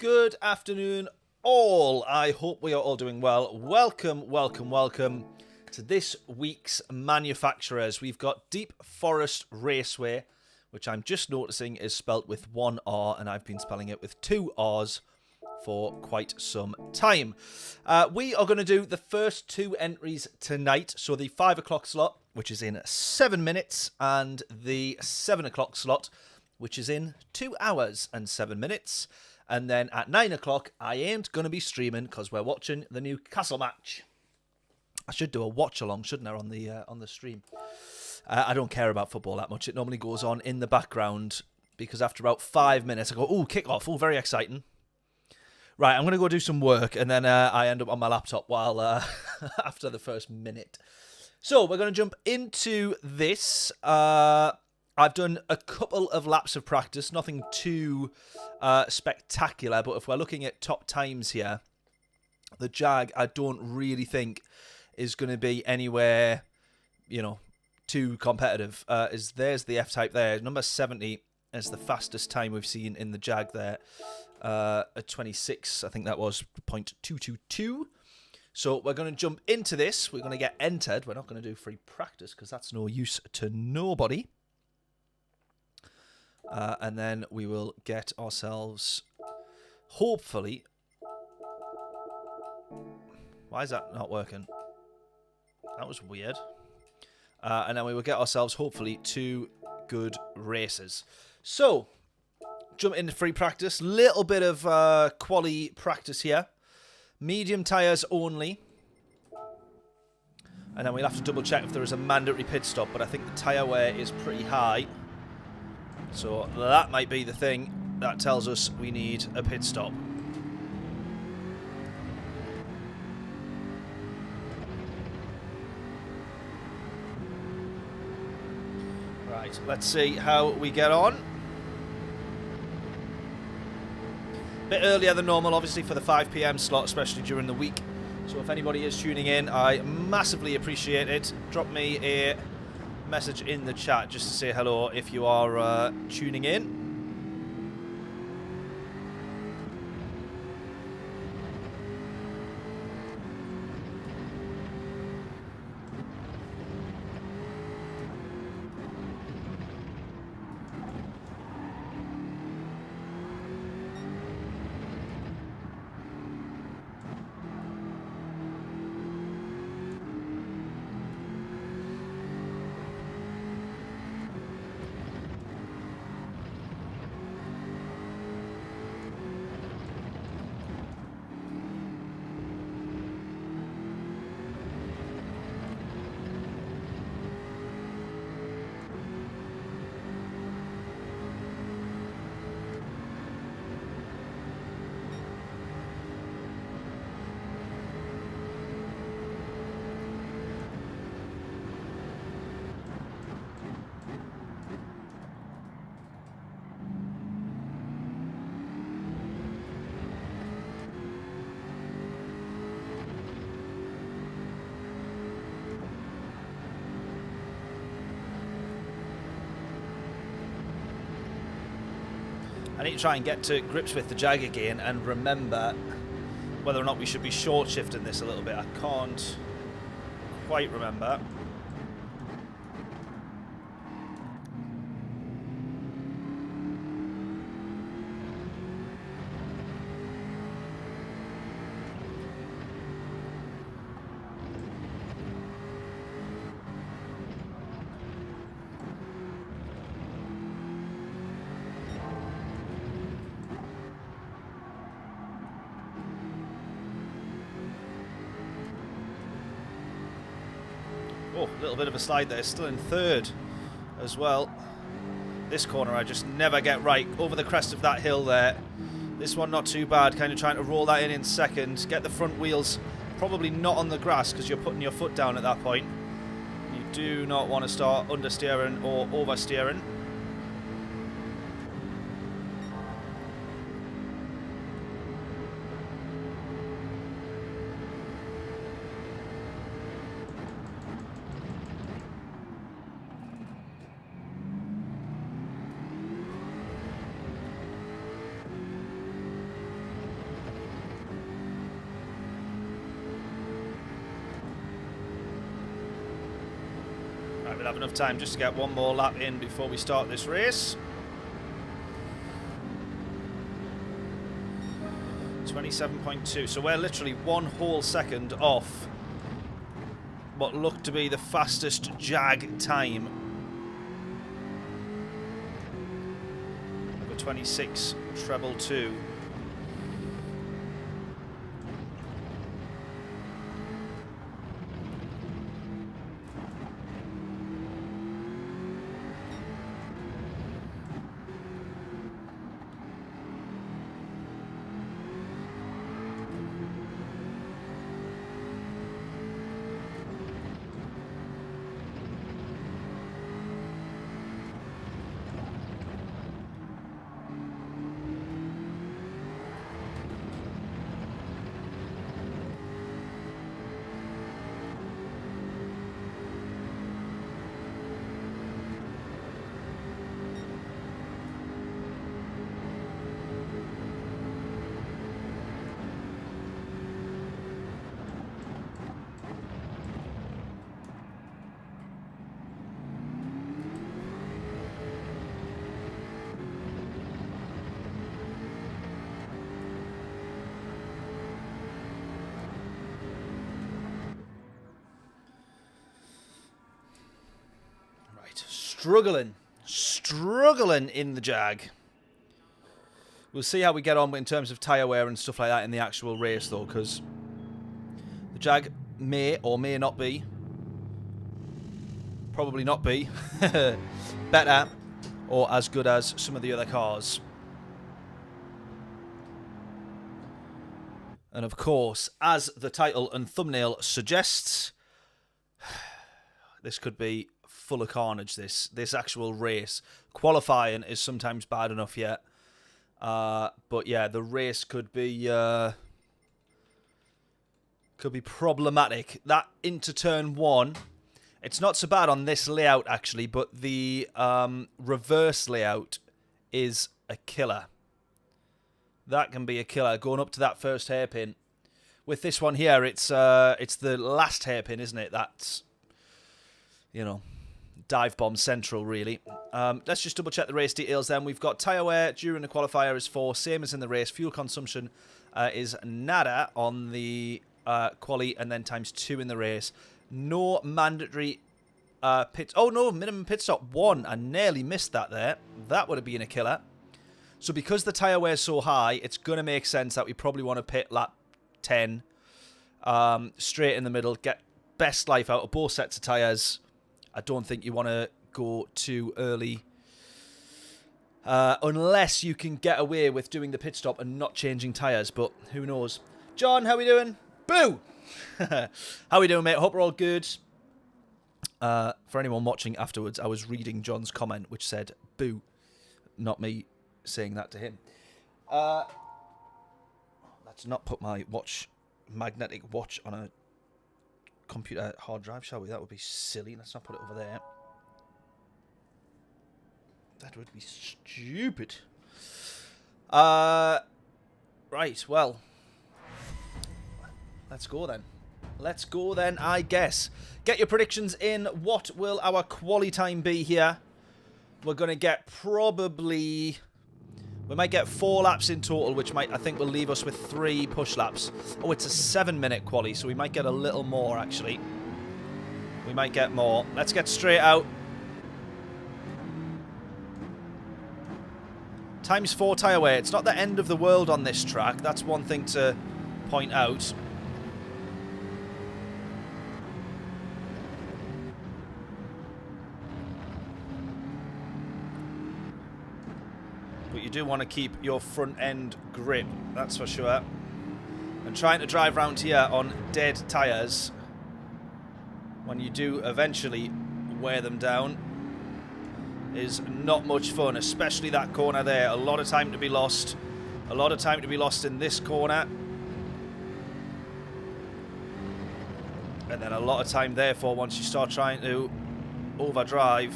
Good afternoon, all. I hope we are all doing well. Welcome to this week's manufacturers. We've got Deep Forest Raceway, which I'm just noticing is spelt with one R, and I've been spelling it with two R's for quite some time. We are going to do the first two entries tonight. So the 5 o'clock slot, which is in 7 minutes, and the 7 o'clock slot, which is in 2 hours and 7 minutes. And then at 9 o'clock, I ain't going to be streaming because we're watching the Newcastle match. I should do a watch along, shouldn't I, on the stream? I don't care about football that much. It normally goes on in the background because after about 5 minutes, I go, "Ooh, kick off! Oh, very exciting." Right, I'm going to go do some work, and then I end up on my laptop while after the first minute. So we're going to jump into this. I've done a couple of laps of practice, nothing too spectacular, but if we're looking at top times here, the Jag I don't really think is going to be anywhere, you know, too competitive. There's the F-Type there. Number 70 is the fastest time we've seen in the Jag there. At 26, I think that was 0.222. So we're going to jump into this. We're going to get entered. We're not going to do free practice because that's no use to nobody. And then we will get ourselves, hopefully... Why is that not working? That was weird. And then we will get ourselves, hopefully, 2 good races. So, jump into free practice. Little bit of quali practice here. Medium tyres only. And then we'll have to double check if there is a mandatory pit stop. But I think the tyre wear is pretty high. So that might be the thing that tells us we need a pit stop. Right, let's see how we get on. Bit earlier than normal, obviously, for the 5 PM slot, especially during the week. So if anybody is tuning in, I massively appreciate it. Drop me a message in the chat just to say hello if you are tuning in. I need to try and get to grips with the Jag again and remember whether or not we should be short shifting this a little bit. I can't quite remember. Oh, a little bit of a slide there. Still in third as well. This corner I just never get right. Over the crest of that hill there. This one not too bad. Kind of trying to roll that in second. Get the front wheels probably not on the grass because you're putting your foot down at that point. You do not want to start understeering or oversteering. Right, we'll have enough time just to get one more lap in before we start this race. 27.2. So we're literally 1 whole second off what looked to be the fastest Jag time. Number 26, treble 2. Struggling in the Jag. We'll see how we get on in terms of tyre wear and stuff like that in the actual race, though, because the Jag may or may not be, probably not be, better or as good as some of the other cars. And of course, as the title and thumbnail suggests, this could be full of carnage, this actual race. Qualifying is sometimes bad enough yet. But yeah, the race could be problematic. That into turn 1, it's not so bad on this layout actually, but the reverse layout is a killer. That can be a killer, going up to that first hairpin. With this one here, it's the last hairpin, isn't it? That's, you know, dive bomb central, really. Let's just double check the race details then. We've got tyre wear during the qualifier is 4, same as in the race. Fuel consumption is nada on the quali, and then ×2 in the race. No mandatory pits. Oh no, minimum pit stop 1. I nearly missed that there. That would have been a killer. So because the tyre wear is so high, it's going to make sense that we probably want to pit lap 10. Straight in the middle, get best life out of both sets of tyres. I don't think you want to go too early. Unless you can get away with doing the pit stop and not changing tyres, but who knows. John, how we doing? Boo! How we doing, mate? Hope we're all good. For anyone watching afterwards, I was reading John's comment, which said, boo. Not me saying that to him. Let's not put my magnetic watch on a computer hard drive, shall we? That would be silly. Let's not put it over there. That would be stupid. Right, well, let's go then. Let's go then, I guess. Get your predictions in. What will our quali time be here? We're going to get probably... We might get 4 laps in total, which I think will leave us with 3 push laps. Oh, it's a 7-minute quali, so we might get a little more, actually. We might get more. Let's get straight out. ×4 tyre wear. It's not the end of the world on this track. That's one thing to point out. But you do want to keep your front end grip, that's for sure. And trying to drive around here on dead tyres, when you do eventually wear them down, is not much fun, especially that corner there. A lot of time to be lost. A lot of time to be lost in this corner. And then a lot of time, therefore, once you start trying to overdrive.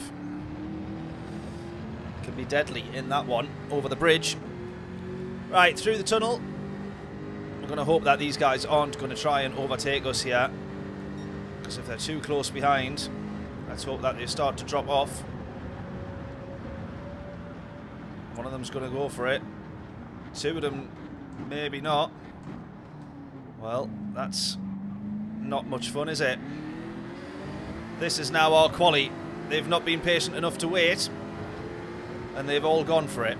Can be deadly in that one, over the bridge. Right, through the tunnel. We're going to hope that these guys aren't going to try and overtake us here. Because if they're too close behind, Let's hope that they start to drop off. One of them's going to go for it. Two of them, maybe not. Well, that's not much fun, is it? This is now our quali. They've not been patient enough to wait, and they've all gone for it.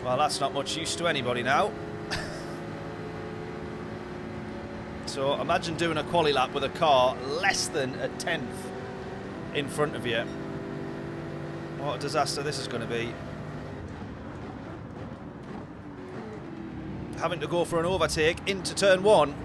Well, that's not much use to anybody now. So imagine doing a quali lap with a car less than a tenth in front of you. What a disaster this is going to be. Having to go for an overtake into turn one.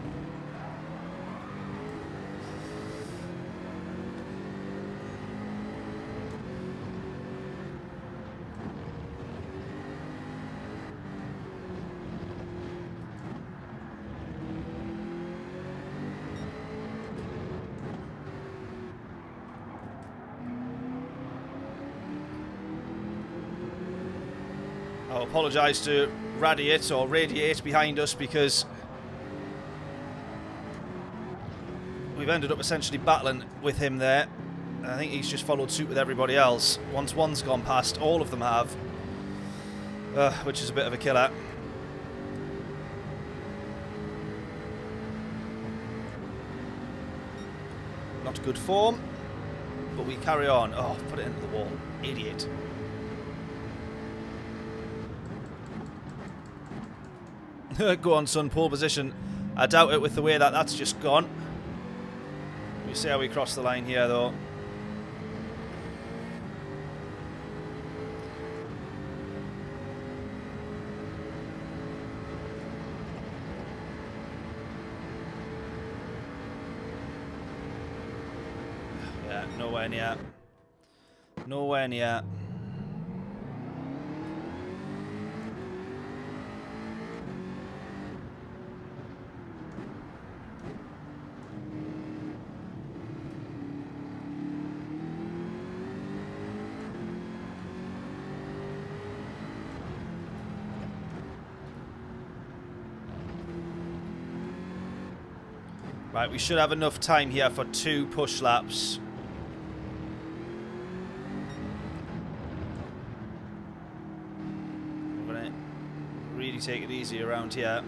I'll apologise to Radiate behind us because we've ended up essentially battling with him there. I think he's just followed suit with everybody else. Once one's gone past, all of them have, which is a bit of a killer. Not good form, but we carry on. Oh, put it into the wall. Idiot. Go on, son, pole position. I doubt it with the way that that's just gone. We see how we cross the line here, though. Yeah, nowhere near. Nowhere near. Right, we should have enough time here for 2 push laps. We're going to really take it easy around here.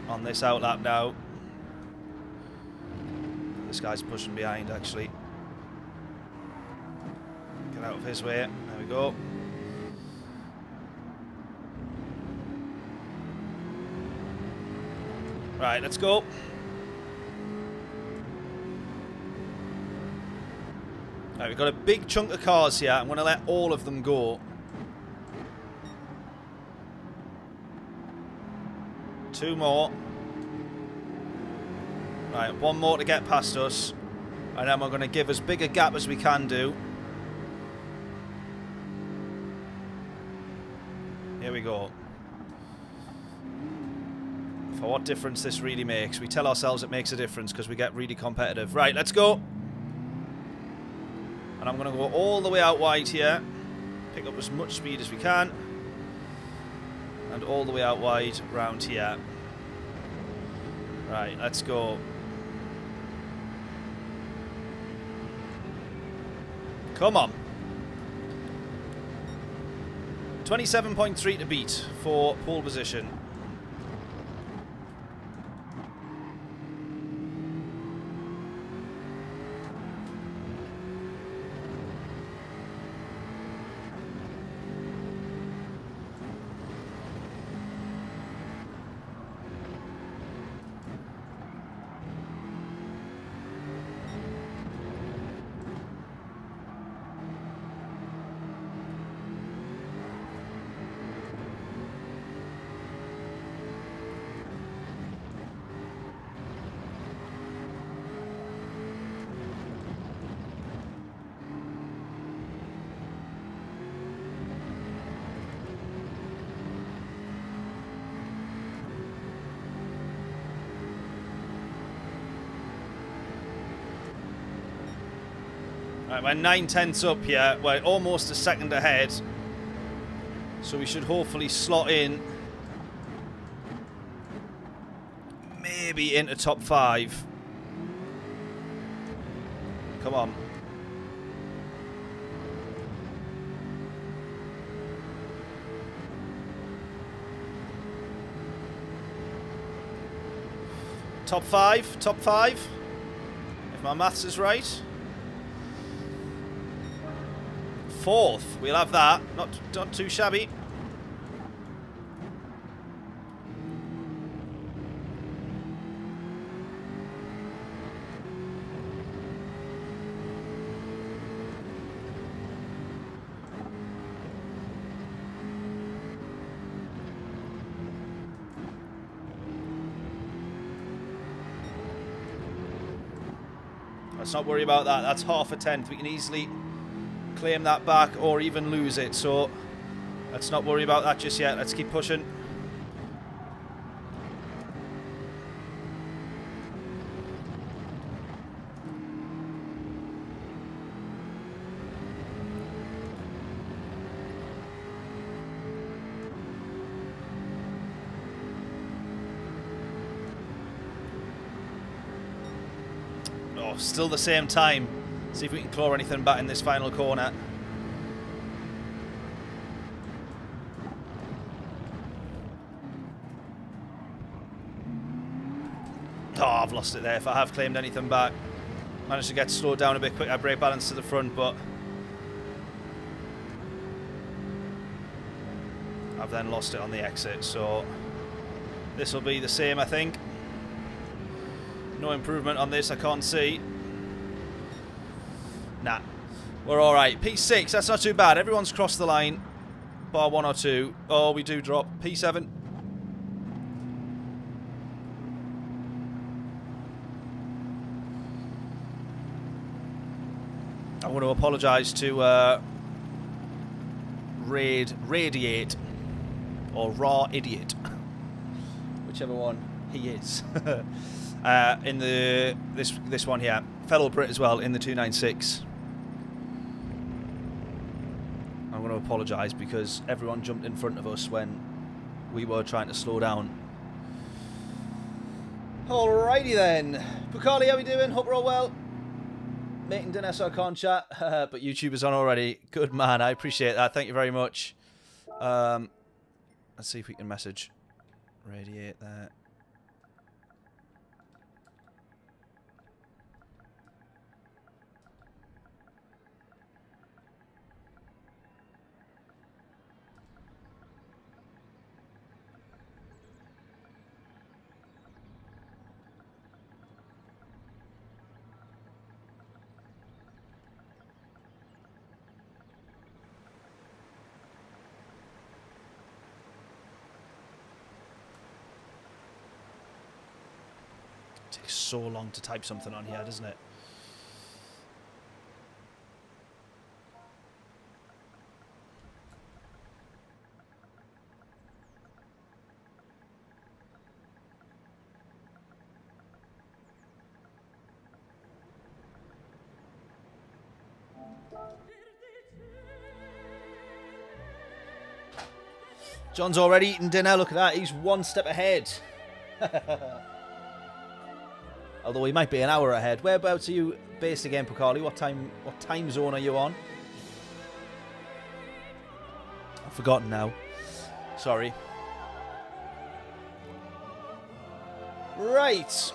On this out lap now. This guy's pushing behind, actually. Get out of his way. There we go. Right, let's go. Right, we've got a big chunk of cars here. I'm going to let all of them go. 2 more. Right, 1 more to get past us. And then we're going to give as big a gap as we can do. Here we go. For what difference this really makes. We tell ourselves it makes a difference because we get really competitive. Right, let's go. And I'm going to go all the way out wide here. Pick up as much speed as we can. And all the way out wide round here. Right, let's go. Come on. 27.3 to beat for pole position. Right, we're 9/10 up here. We're almost a second ahead. So we should hopefully slot in. Maybe into top 5. come on. Top five, top five. If my maths is right. Fourth, we'll have that. Not too shabby. Let's not worry about that. That's half a tenth. We can easily claim that back or even lose it. So let's not worry about that just yet. Let's keep pushing. Still the same time. See if we can claw anything back in this final corner. Oh, I've lost it there. If I have claimed anything back. Managed to get slowed down a bit quick. I brake balance to the front, but I've then lost it on the exit. So this will be the same, I think. No improvement on this, I can't see. Nah. We're alright. P6, that's not too bad. Everyone's crossed the line. Bar 1 or 2. Oh, we do drop. P7. I want to apologise to Radiate or Raw Idiot. Whichever one he is. In this one here, fellow Brit as well in the 296. I'm going to apologise because everyone jumped in front of us when we were trying to slow down. Alrighty then, Pukali, how we doing? Hope we're all well. Making dinner so I can't chat, but YouTuber's on already. Good man, I appreciate that. Thank you very much. Let's see if we can message Radiate there. Takes so long to type something on here, doesn't it? John's already eaten dinner. Look at that. He's one step ahead. Although he might be an hour ahead. Whereabouts are you based again, Pukali? What time zone are you on? I've forgotten now. Sorry. Right.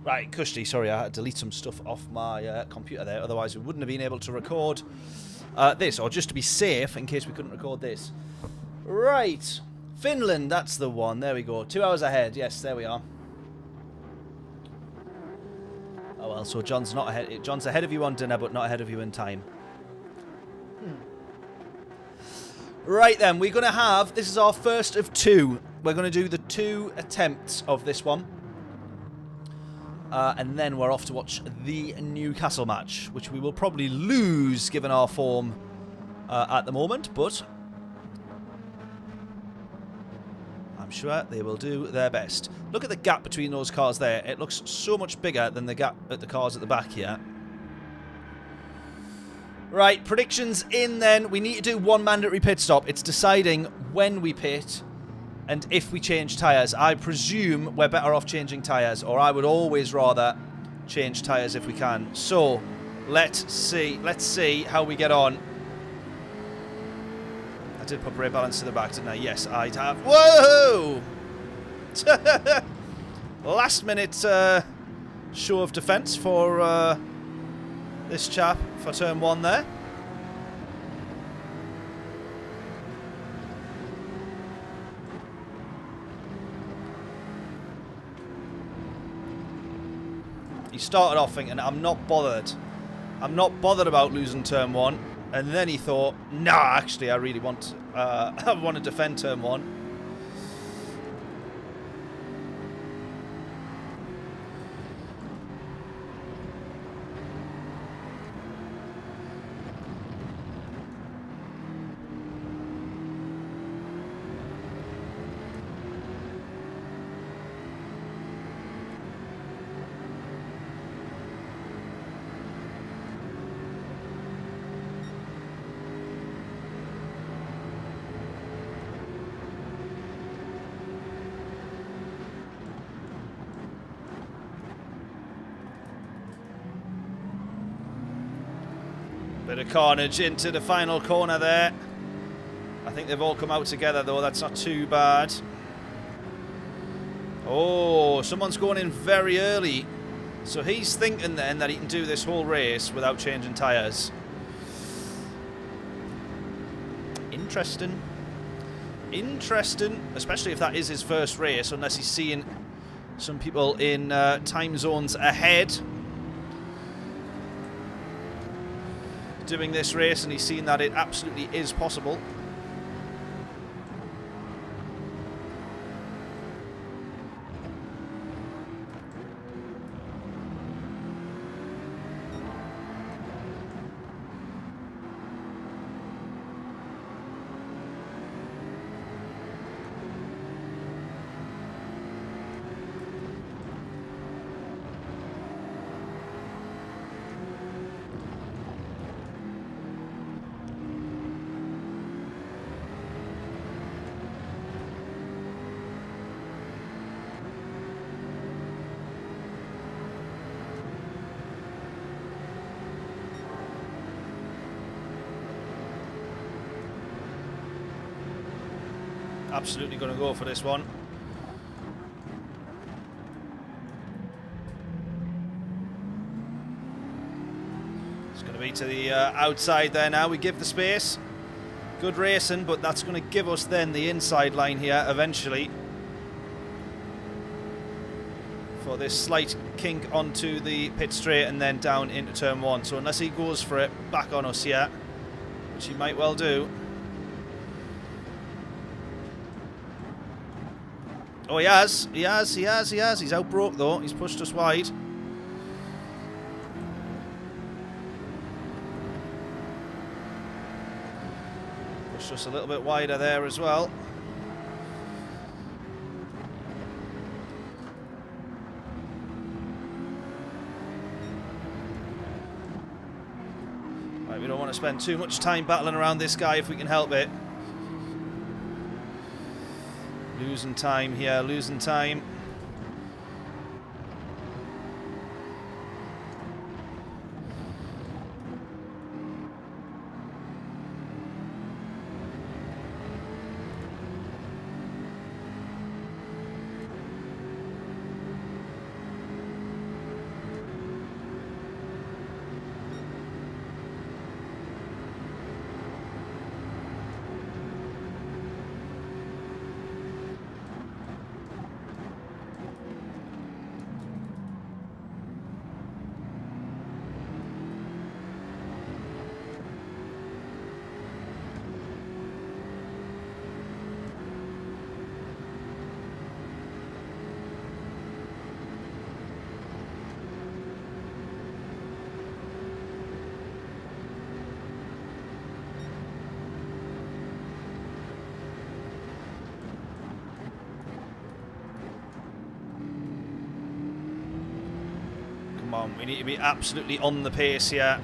Right, Kushti, sorry, I had to delete some stuff off my computer there, otherwise we wouldn't have been able to record this, or just to be safe in case we couldn't record this. Right, Finland, that's the one, there we go, 2 hours ahead, yes, there we are. Oh well, so John's not ahead, John's ahead of you on dinner, but not ahead of you in time. Right then, we're going to have, this is our first of two, we're going to do the 2 attempts of this one. And then we're off to watch the Newcastle match, which we will probably lose given our form at the moment, but I'm sure they will do their best. Look at the gap between those cars there. It looks so much bigger than the gap at the cars at the back here. Right, predictions in then. We need to do 1 mandatory pit stop. It's deciding when we pit and if we change tyres. I presume we're better off changing tyres, or I would always rather change tyres if we can. So, let's see how we get on. I did put brake balance to the back, didn't I? Yes, I'd have. Whoa! Last minute show of defence for this chap for turn 1 there. He started off thinking, I'm not bothered. I'm not bothered about losing turn 1. And then he thought, nah, actually, I really want I want to defend turn 1. Bit of carnage into the final corner there. I think they've all come out together though, that's not too bad. Oh, someone's going in very early. So he's thinking then that he can do this whole race without changing tyres. Interesting. Interesting, especially if that is his first race, unless he's seeing some people in time zones ahead doing this race, and he's seen that it absolutely is possible. Absolutely going to go for this one. It's going to be to the outside there now. We give the space. Good racing, but that's going to give us then the inside line here eventually for this slight kink onto the pit straight and then down into turn 1. So unless he goes for it back on us here, which he might well do. Oh, he has. He has. He's outbroke, though. He's pushed us wide. Pushed us a little bit wider there as well. Right, we don't want to spend too much time battling around this guy if we can help it. Losing time here, losing time. on. We need to be absolutely on the pace here.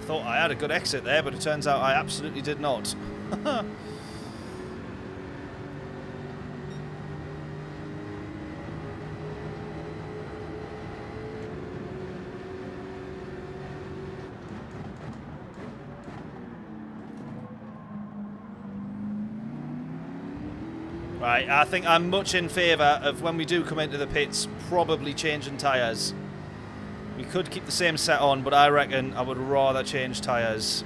Thought I had a good exit there, but it turns out I absolutely did not. Right, I think I'm much in favour of, when we do come into the pits, probably changing tyres. We could keep the same set on, but I reckon I would rather change tyres.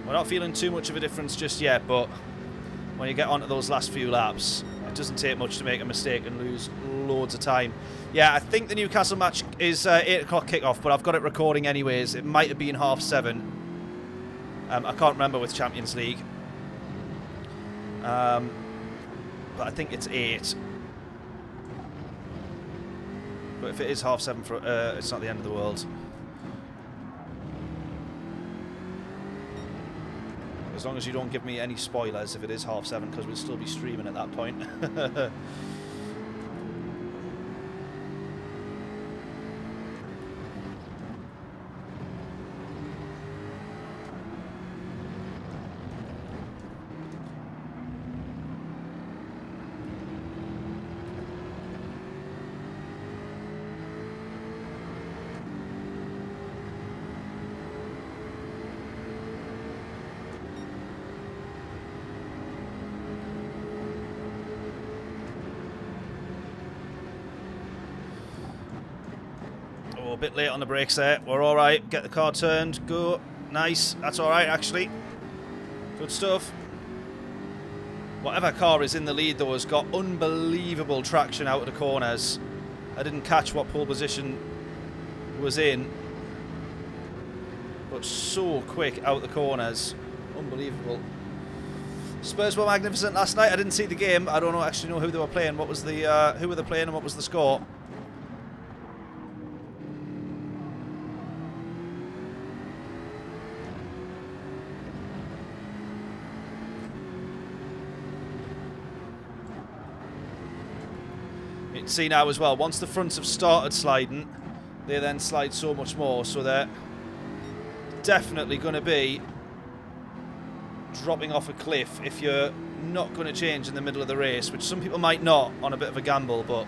We're not feeling too much of a difference just yet, but when you get onto those last few laps, it doesn't take much to make a mistake and lose loads of time. Yeah, I think the Newcastle match is 8 o'clock kickoff, but I've got it recording anyways. It might have been 7:30. I can't remember with Champions League. But I think it's 8. But if it is 7:30, for it's not the end of the world. As long as you don't give me any spoilers if it is 7:30, because we'll still be streaming at that point. A bit late on the brakes there. We're alright. Get the car turned. Go. Nice. That's alright, actually. Good stuff. Whatever car is in the lead, though, has got unbelievable traction out of the corners. I didn't catch what pole position was in. But so quick out the corners. Unbelievable. Spurs were magnificent last night. I didn't see the game. I don't actually know who they were playing. What was the who were they playing and what was the score? See now as well, once the fronts have started sliding, they then slide so much more, so they're definitely going to be dropping off a cliff if you're not going to change in the middle of the race, which some people might not on a bit of a gamble, but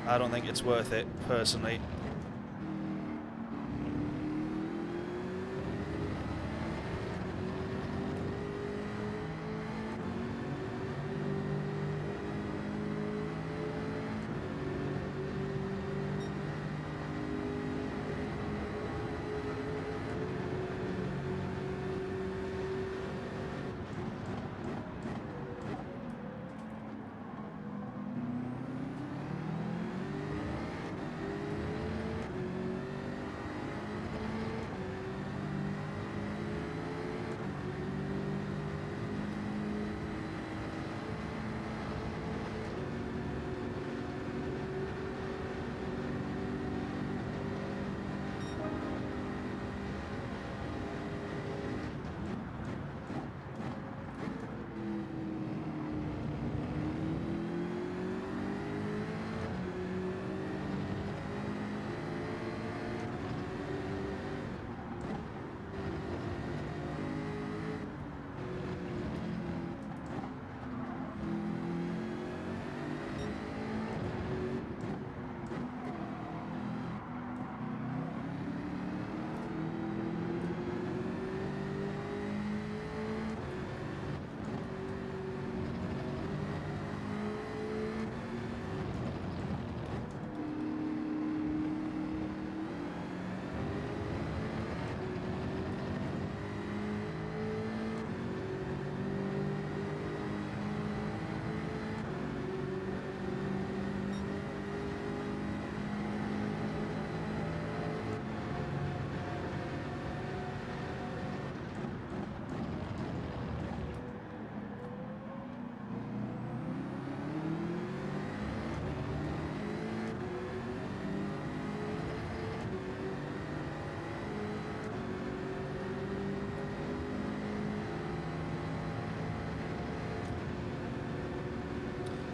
I don't think it's worth it personally.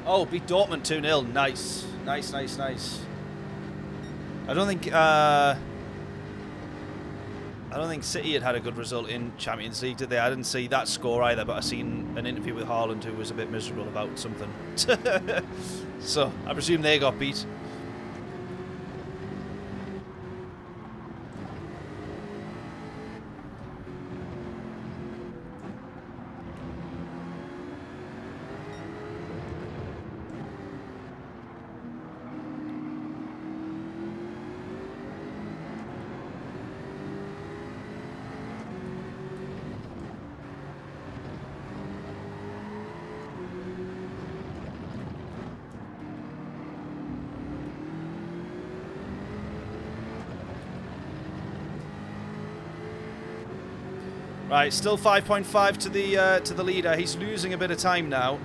Oh, beat Dortmund 2-0. Nice. Nice, nice, nice. I don't think City had a good result in Champions League, did they? I didn't see that score either, but I seen an interview with Haaland who was a bit miserable about something. So, I presume they got beat. Right, still 5.5 to the leader. He's losing a bit of time now.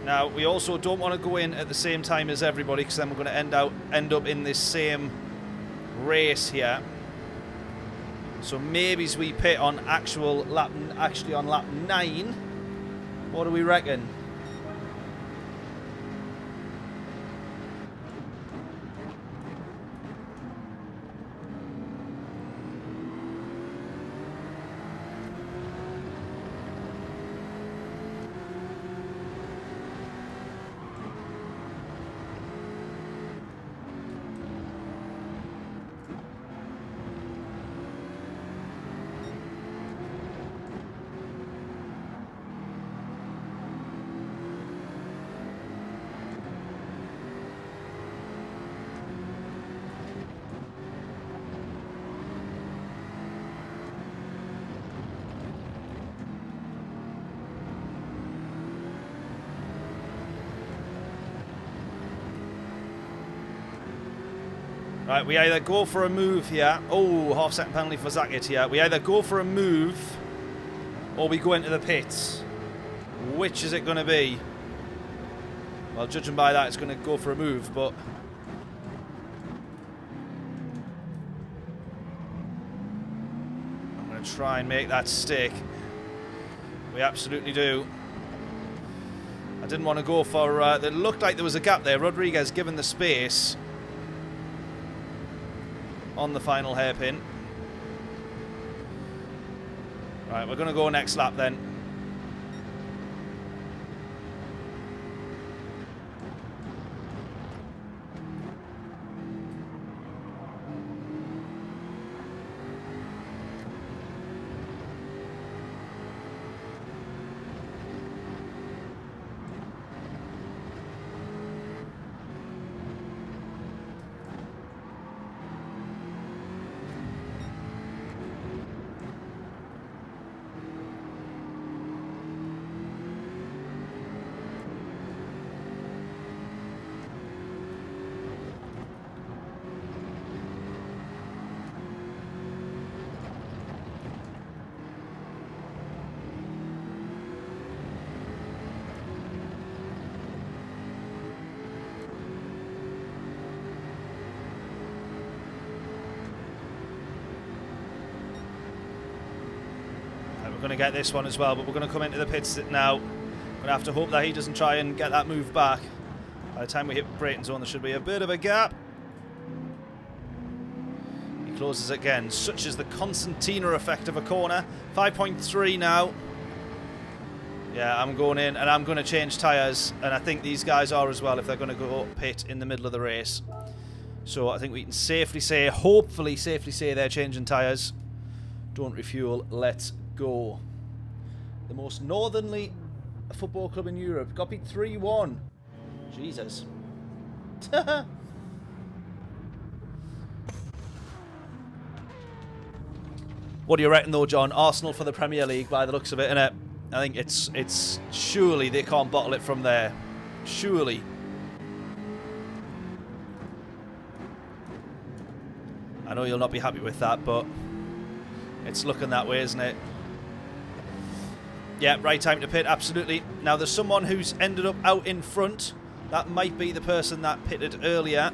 Now, we also don't want to go in at the same time as everybody, because then we're going to end up in this same race here. So maybe we pit on actually on lap 9. What do we reckon? Right, we either go for a move here. Oh, half-second penalty for Zakic here. We either go for a move or we go into the pits. Which is it going to be? Well, judging by that, it's going to go for a move, but... I'm going to try and make that stick. We absolutely do. I didn't want to go for... it looked like there was a gap there. Rodriguez given the space on the final hairpin. Right, we're going to go next lap then. We're going to get this one as well, but we're going to come into the pits now. We're going to have to hope that he doesn't try and get that move back. By the time we hit braking zone, there should be a bit of a gap. He closes again. Such is the concertina effect of a corner. 5.3 now. Yeah, I'm going in and I'm going to change tyres. And I think these guys are as well if they're going to go pit in the middle of the race. So I think we can safely say, hopefully safely say they're changing tyres. Don't refuel, let's go. The most northerly football club in Europe. Got beat 3-1. Jesus. What do you reckon though, John? Arsenal for the Premier League by the looks of it, innit? I think it's surely they can't bottle it from there. Surely. I know you'll not be happy with that, but it's looking that way, isn't it? Yeah, right time to pit, absolutely. Now, there's someone who's ended up out in front. That might be the person that pitted earlier.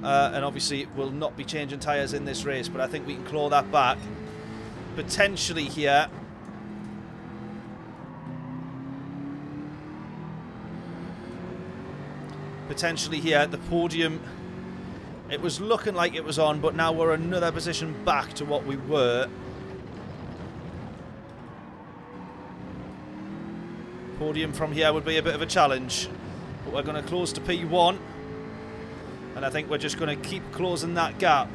And obviously will not be changing tyres in this race, but I think we can claw that back. Potentially here. Potentially here at the podium. It was looking like it was on, but now we're another position back to what we were. Podium from here would be a bit of a challenge. But we're going to close to P1. And I think we're just going to keep closing that gap.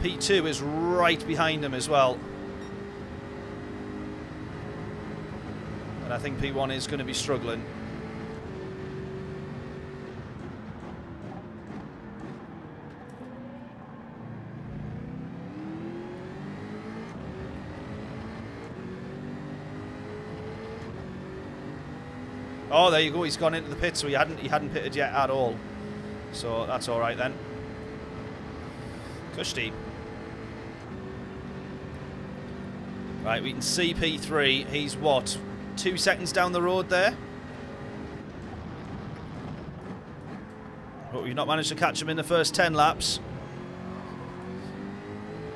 P2 is right behind him as well. And I think P1 is going to be struggling. Oh, there you go. He's gone into the pit, so he hadn't pitted yet at all. So that's all right then. Cushy. Right, we can see P3. He's what? 2 seconds down the road there. But we've not managed to catch him in the first 10 laps.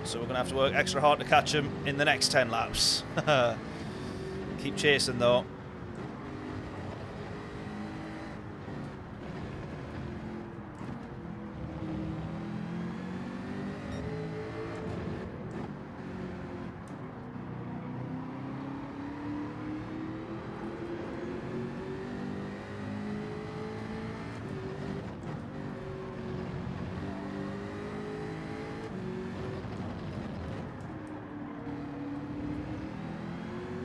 So we're going to have to work extra hard to catch him in the next 10 laps. Keep chasing though.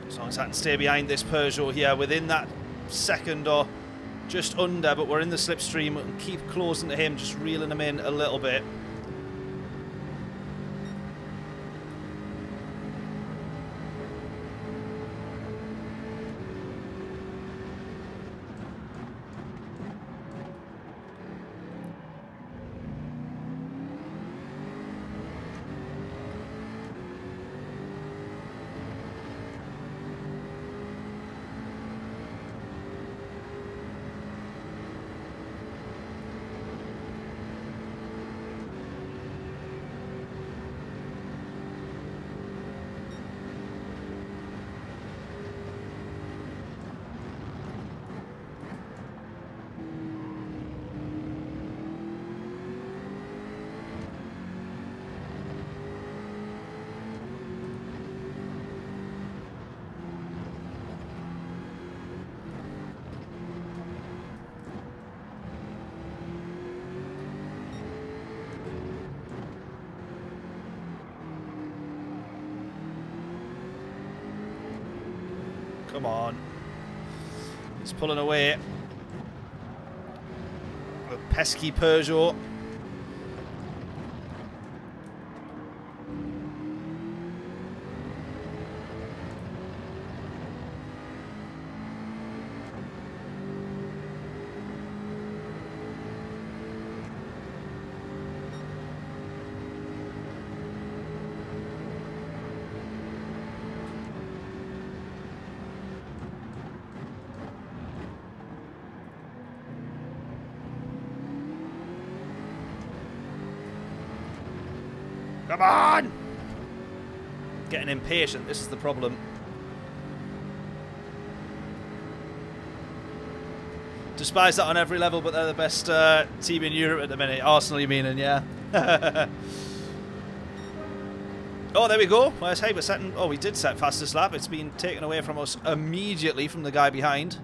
As long as I can stay behind this Peugeot here within that second or just under, but we're in the slipstream and keep closing to him, just reeling him in a little bit. Come on. He's pulling away. The pesky Peugeot. Come on! Getting impatient, this is the problem. Despise that on every level, but they're the best team in Europe at the minute. Arsenal, you meaning, yeah? Oh, there we go. Well, hey, we're setting... Oh, we did set fastest lap. It's been taken away from us immediately from the guy behind.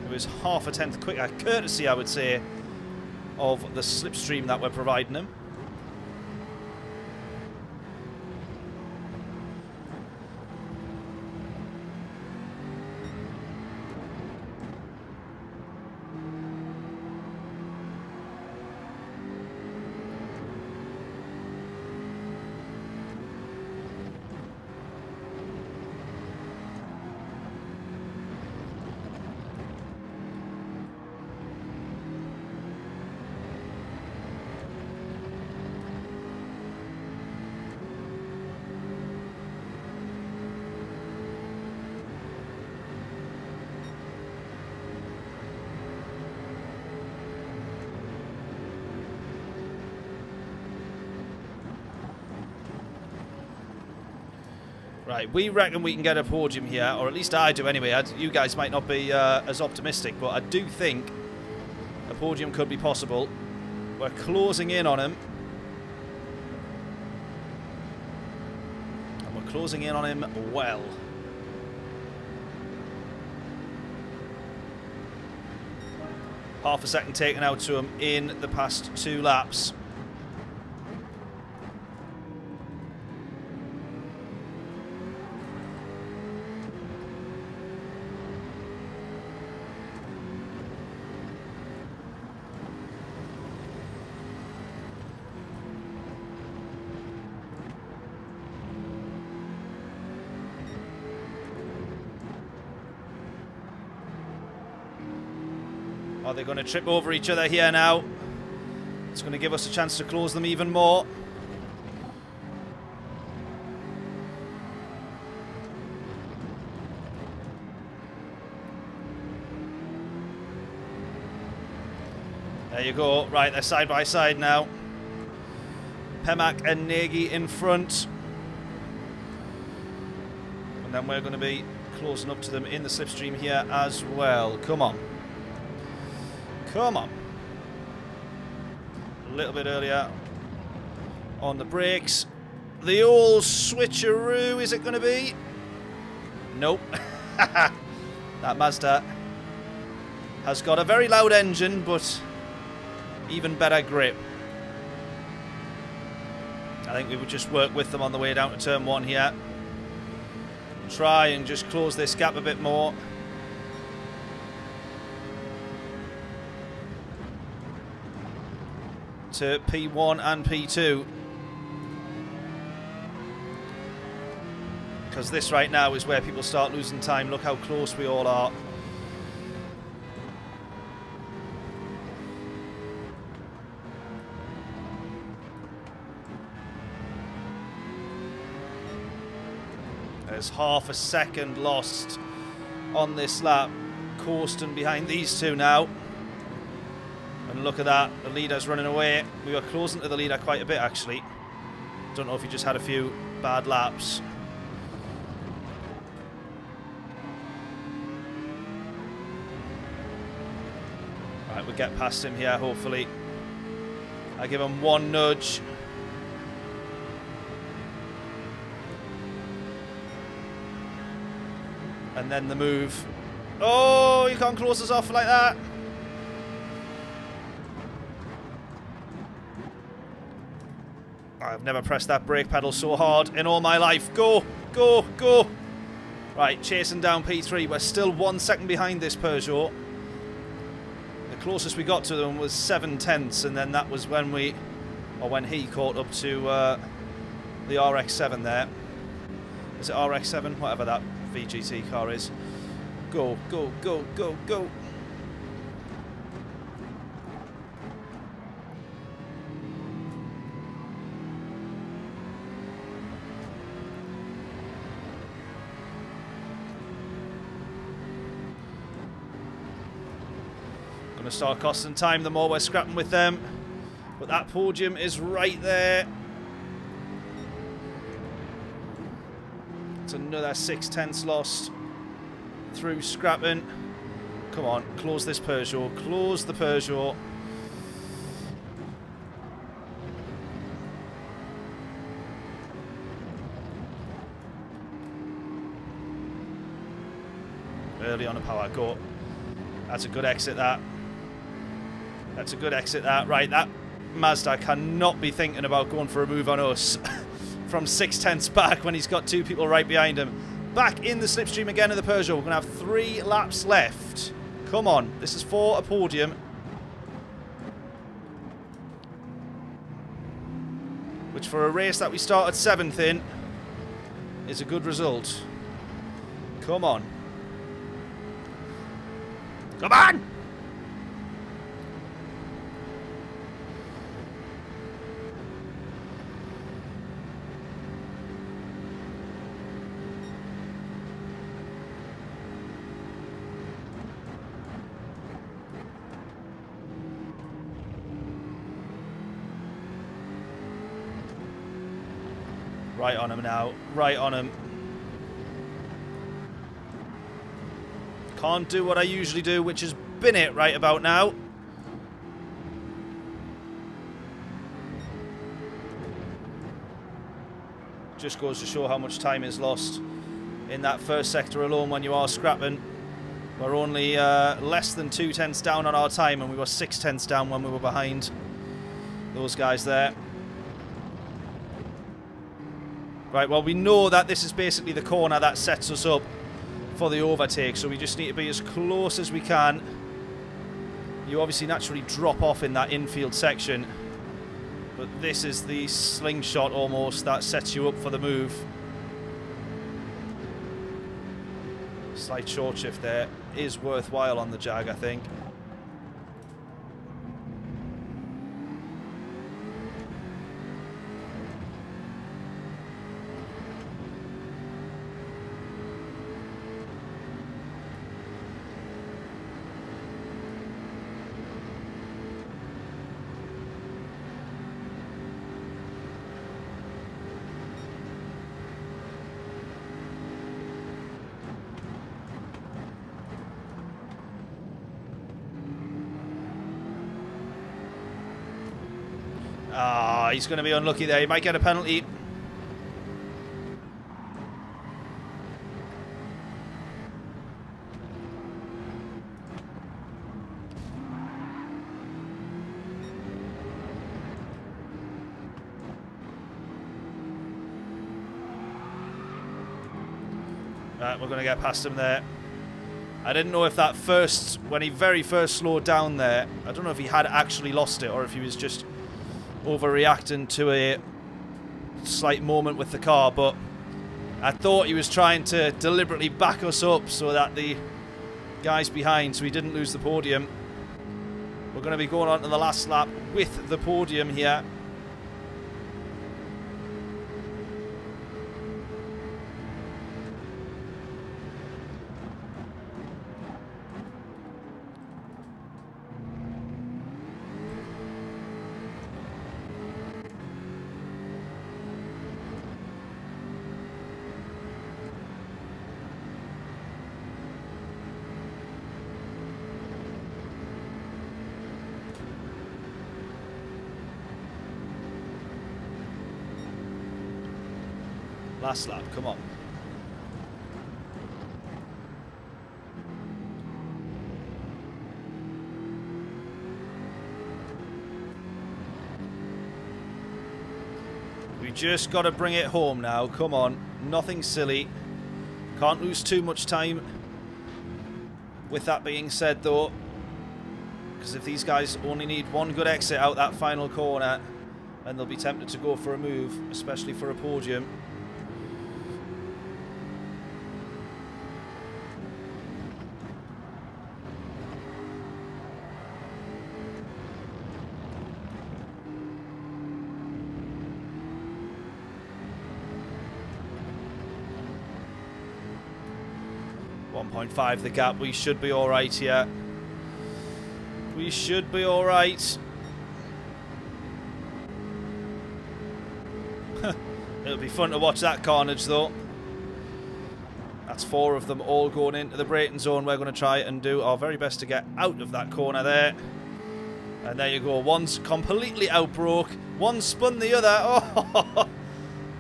It was half a tenth quicker. Courtesy, I would say, of the slipstream that we're providing him. Right, we reckon we can get a podium here, or at least I do anyway. You guys might not be as optimistic, but I do think a podium could be possible. We're closing in on him. And we're closing in on him well. Half a second taken out to him in the past 2 laps. Are they going to trip over each other here now? It's going to give us a chance to close them even more. There you go. Right, they're side by side now. Pemak and Nagy in front. And then we're going to be closing up to them in the slipstream here as well. Come on. Come on. A little bit earlier on the brakes. The old switcheroo, is it going to be? Nope. That Mazda has got a very loud engine, but even better grip. I think we would just work with them on the way down to turn 1 here. Try and just close this gap a bit more. To P1 and P2, because this right now is where people start losing time. Look how close we all are. There's half a second lost on this lap. Corsten behind these two now. And look at that, the leader's running away. We were closing to the leader quite a bit, actually. Don't know if he just had a few bad laps. Right, we'll get past him here, hopefully. I give him 1 nudge. And then the move. Oh, you can't close us off like that. I've never pressed that brake pedal so hard in all my life. Go, go, go. Right, chasing down P3. We're still 1 second behind this Peugeot. The closest we got to them was 7/10, and then that was when we, or when he caught up to the RX-7 there. Is it RX-7? Whatever that VGT car is. Go, go, go, go, go. Going to start costing time the more we're scrapping with them. But that podium is right there. It's another 6/10 lost through scrapping. Come on, close this Peugeot. Close the Peugeot. Early on a power, go. That's a good exit, that. That's a good exit, that. Right, that Mazda cannot be thinking about going for a move on us from 6/10 back when he's got 2 people right behind him. Back in the slipstream again of the Peugeot. We're going to have 3 laps left. Come on, this is for a podium. Which for a race that we started 7th in is a good result. Come on. Come on! Right on him now. Right on him. Can't do what I usually do, which is bin it right about now. Just goes to show how much time is lost in that first sector alone when you are scrapping. We're only less than 2 tenths down on our time, and we were 6 tenths down when we were behind those guys there. Right, well, we know that this is basically the corner that sets us up for the overtake, so we just need to be as close as we can. You obviously naturally drop off in that infield section, but this is the slingshot almost that sets you up for the move. Slight short shift there is worthwhile on the Jag, I think. Ah, he's going to be unlucky there. He might get a penalty. Right, we're going to get past him there. I didn't know if that first, when he very first slowed down there, I don't know if he had actually lost it or if he was just overreacting to a slight moment with the car, but I thought he was trying to deliberately back us up so that the guys behind, so he didn't lose the podium. We're going to be going on to the last lap with the podium here. Last lap, come on. We just got to bring it home now, come on. Nothing silly. Can't lose too much time. With that being said though, because if these guys only need one good exit out that final corner, then they'll be tempted to go for a move, especially for a podium. .5 the gap. We should be alright here. We should be alright. It'll be fun to watch that carnage though. That's 4 of them all going into the braking zone. We're going to try and do our very best to get out of that corner there. And there you go. One's completely outbroke. One spun the other. Oh,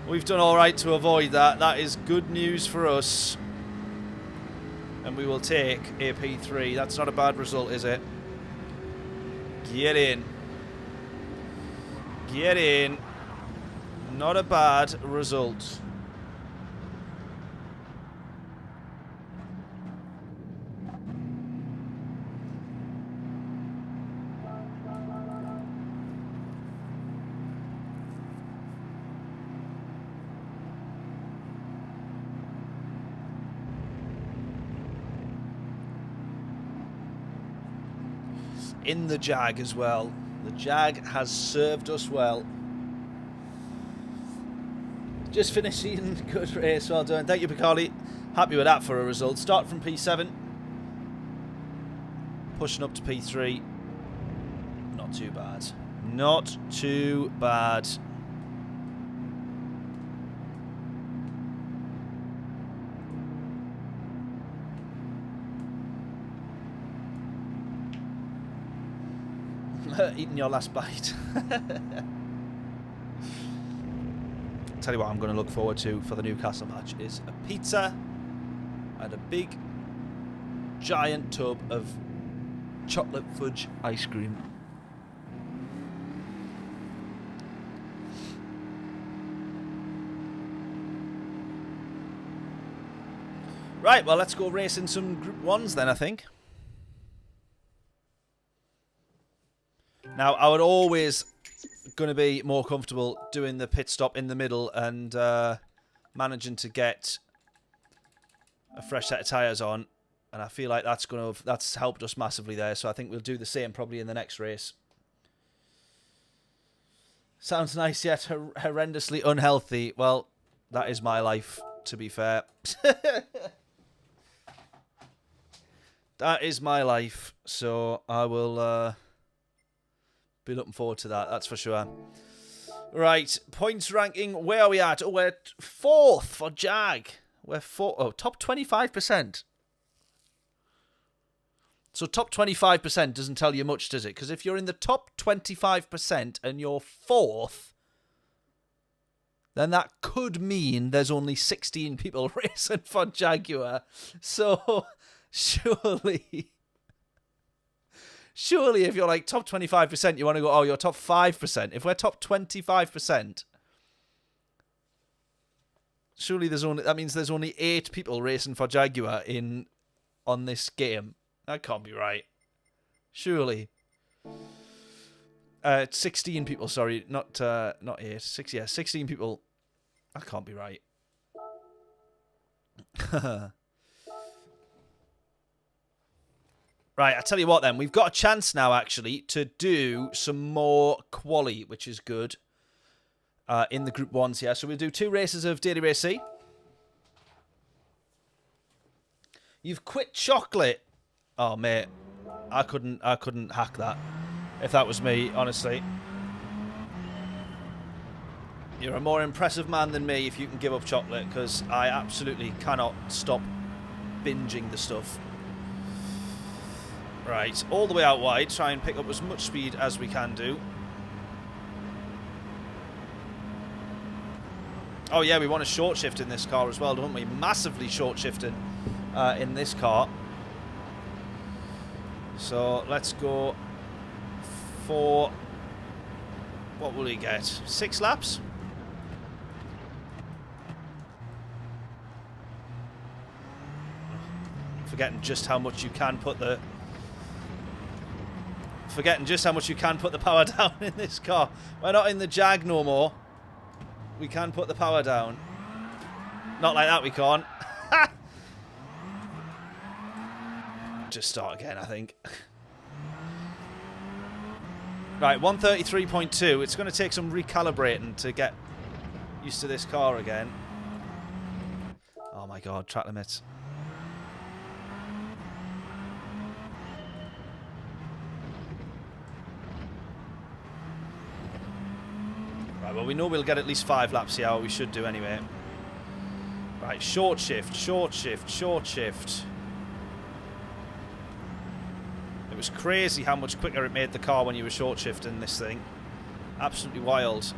we've done alright to avoid that. That is good news for us. And we will take a P3. That's not a bad result, is it? Get in. Get in. Not a bad result. In the Jag as well. The Jag has served us well. Just finishing, good race, well done. Thank you, Picali. Happy with that for a result. Start from P7. Pushing up to P3. Not too bad. Not too bad. eating your last bite. Tell you what I'm going to look forward to for the Newcastle match is a pizza and a big giant tub of chocolate fudge ice cream. Right, well, let's go racing some Group 1s then, I think. Now, I would always going to be more comfortable doing the pit stop in the middle and managing to get a fresh set of tyres on, and I feel like that's helped us massively there, so I think we'll do the same probably in the next race. Sounds nice yet horrendously unhealthy. Well, that is my life, to be fair. That is my life, so I will be looking forward to that, that's for sure. Right, points ranking, where are we at? Oh, we're 4th for Jag. We're top 25%. So top 25% doesn't tell you much, does it? Because if you're in the top 25% and you're 4th, then that could mean there's only 16 people racing for Jaguar. So surely if you're like top 25%, you want to go, oh, you're top 5%. If we're top 25%, surely that means there's only 8 people racing for Jaguar on this game. That can't be right. Surely. 16 people, sorry, not 8. 16 people. That can't be right. Right, I tell you what then, we've got a chance now actually to do some more quali, which is good, in the Group 1s here. So we'll do 2 races of Daily Race C. You've quit chocolate. Oh mate, I couldn't hack that if that was me, honestly. You're a more impressive man than me if you can give up chocolate, because I absolutely cannot stop binging the stuff. Right, all the way out wide, try and pick up as much speed as we can do. Oh yeah, we want to short shift in this car as well, don't we? Massively short shifting in this car. So let's go for, what will he get? 6 laps? Forgetting just how much you can put the power down in this car. We're not in the Jag no more. We can put the power down. Not like that, we can't. Just start again, I think. Right, 133.2. It's going to take some recalibrating to get used to this car again. Oh my god, track limits. Right, well, we know we'll get at least 5 laps here, or we should do anyway. Right, short shift, short shift, short shift. It was crazy how much quicker it made the car when you were short shifting this thing. Absolutely wild.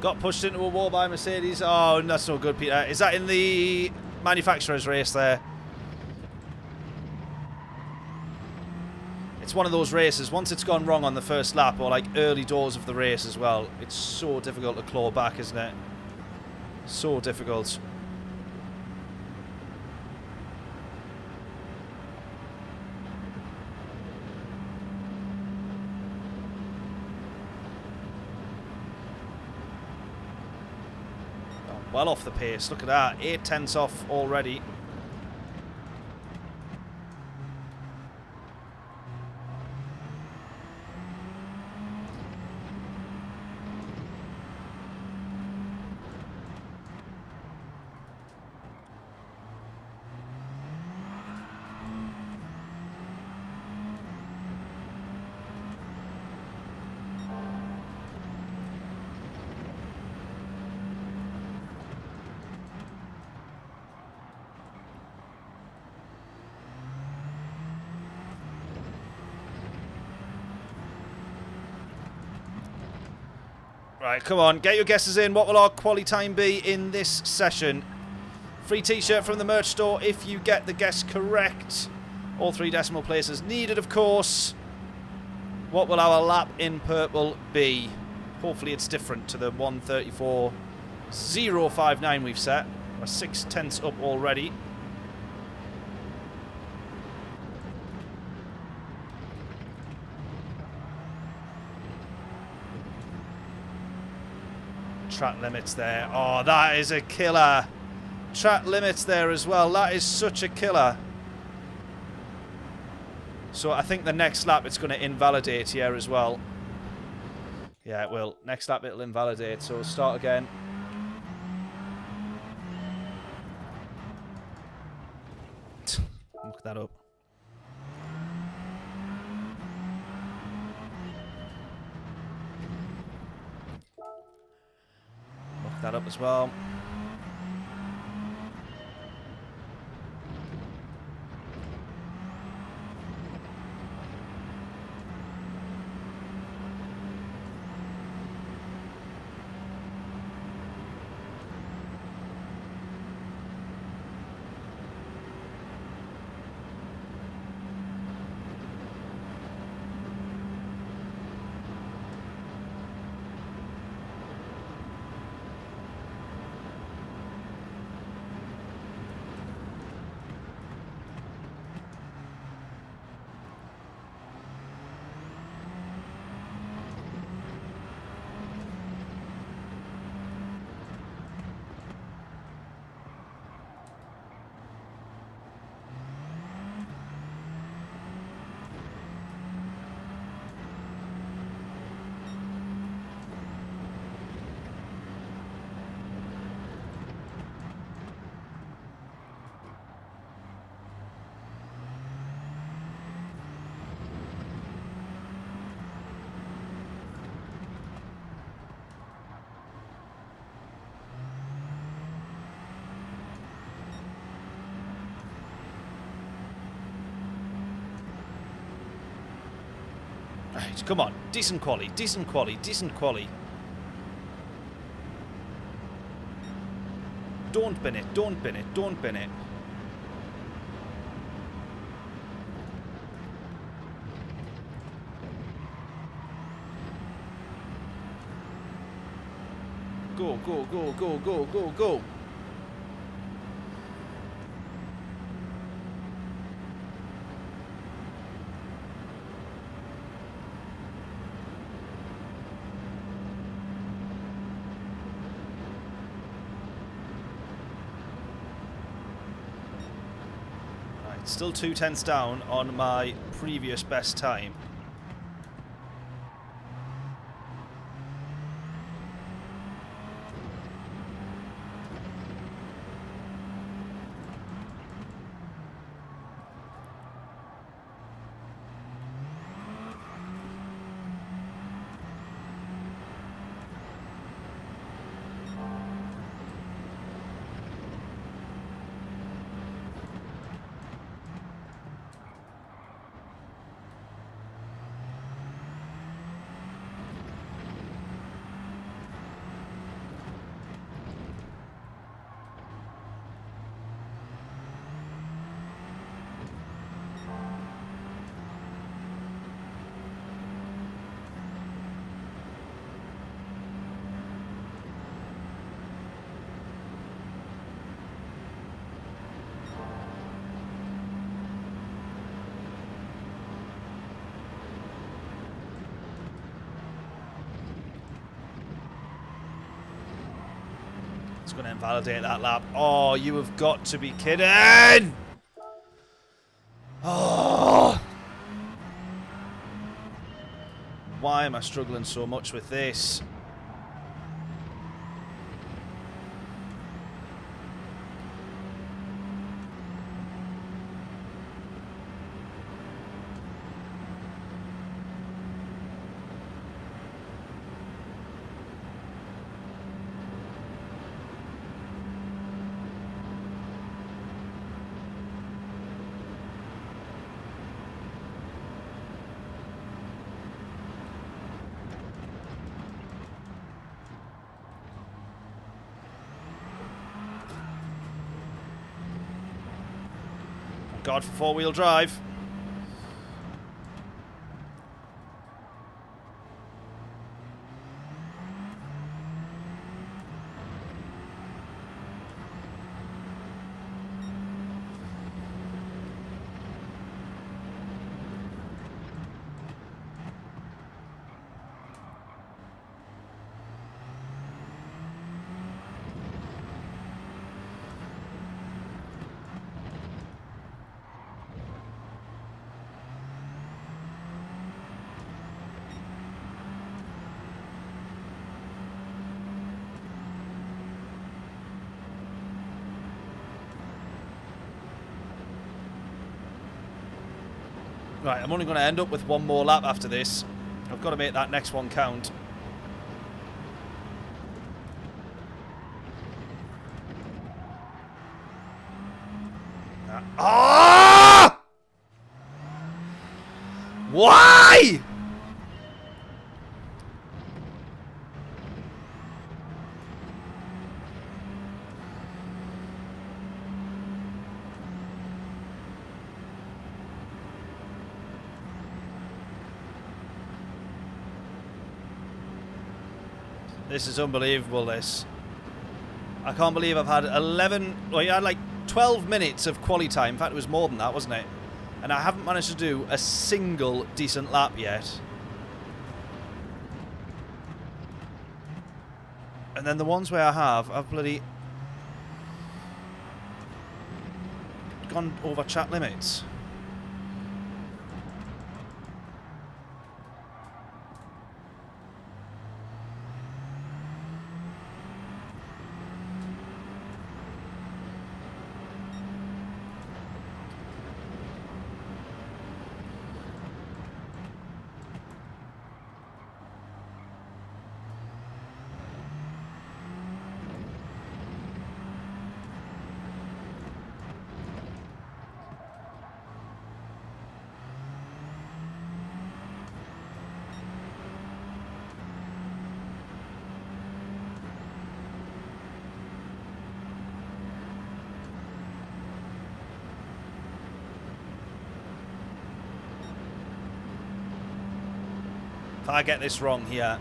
Got pushed into a wall by Mercedes. Oh, that's no good, Peter. Is that in the manufacturer's race there? It's one of those races, once it's gone wrong on the first lap, or like early doors of the race as well, it's so difficult to claw back, isn't it? So difficult. Oh, well off the pace, look at that, 8 tenths off already. Right, come on, get your guesses in. What will our quali time be in this session? Free t-shirt from the merch store if you get the guess correct. All 3 decimal places needed, of course. What will our lap in purple be? Hopefully it's different to the 1:34.059 we've set. We're 6 tenths up already. Track limits there. Oh, that is a killer. Track limits there as well. That is such a killer. So I think the next lap it's going to invalidate here as well. Yeah, it will. Next lap it'll invalidate. So start again. Look that up. Look that up as well. Right, come on. Decent quali, decent quali, decent quali. Don't bin it, don't bin it, don't bin it. Go, go, go, go, go, go, go. Still 2 tenths down on my previous best time. It's going to invalidate that lap. Oh, you have got to be kidding! Oh! Why am I struggling so much with this? God for four-wheel drive. Right, I'm only going to end up with one more lap after this. I've got to make that next one count. Ah! Why? This is unbelievable, this. I can't believe I've had 11... Well, you had like 12 minutes of quali time. In fact, it was more than that, wasn't it? And I haven't managed to do a single decent lap yet. And then the ones where I have, I've bloody... gone over chat limits. If I get this wrong here.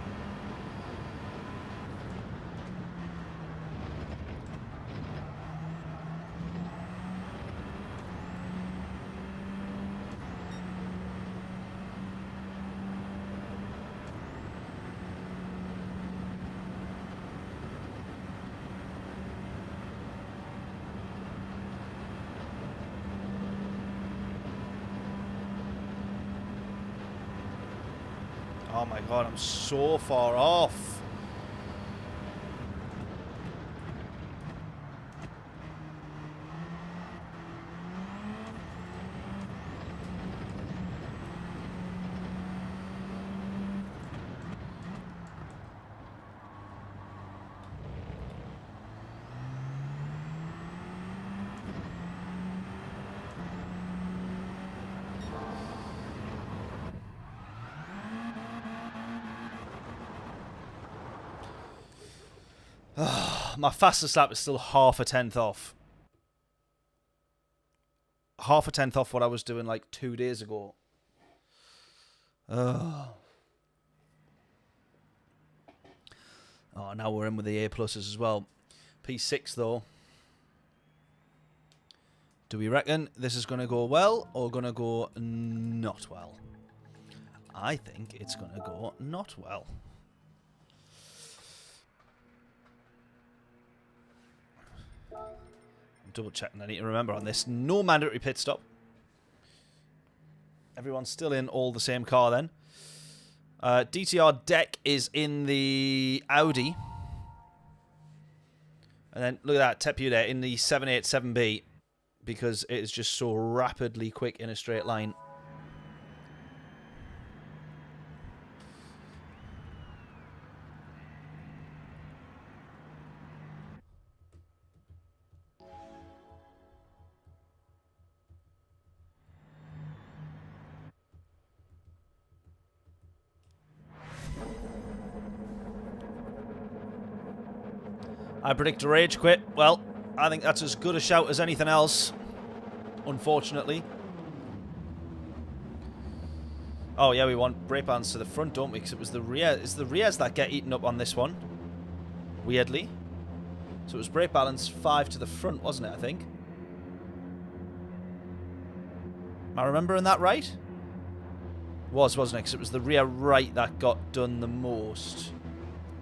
Oh my god, I'm so far off. My fastest lap is still half a tenth off. Half a tenth off what I was doing like 2 days ago. Oh, now we're in with the A pluses as well. P6 though. Do we reckon this is going to go well or going to go not well? I think it's going to go not well. double checking. I need to remember on this. No mandatory pit stop. Everyone's still in all the same car then. DTR deck is in the Audi. And then look at that, Tepu there in the 787B. Because it is just so rapidly quick in a straight line. I predict a rage quit. Well, I think that's as good a shout as anything else, unfortunately. Oh, yeah, we want brake balance to the front, don't we? Because it was the rear. It's the rears that get eaten up on this one. Weirdly. So it was brake balance 5 to the front, wasn't it, I think? Am I remembering that right? Was, wasn't it? Because it was the rear right that got done the most.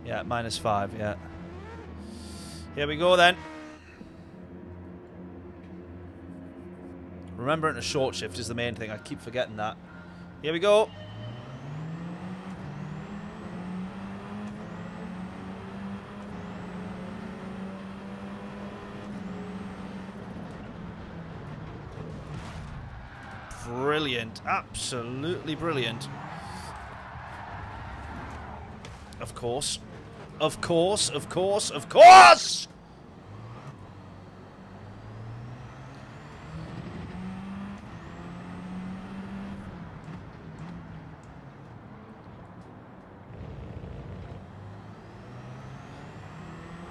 Yeah, -5, yeah. Here we go then. Remembering a short shift is the main thing. I keep forgetting that. Here we go. Brilliant. Absolutely brilliant. Of course. Of course, of course, of course!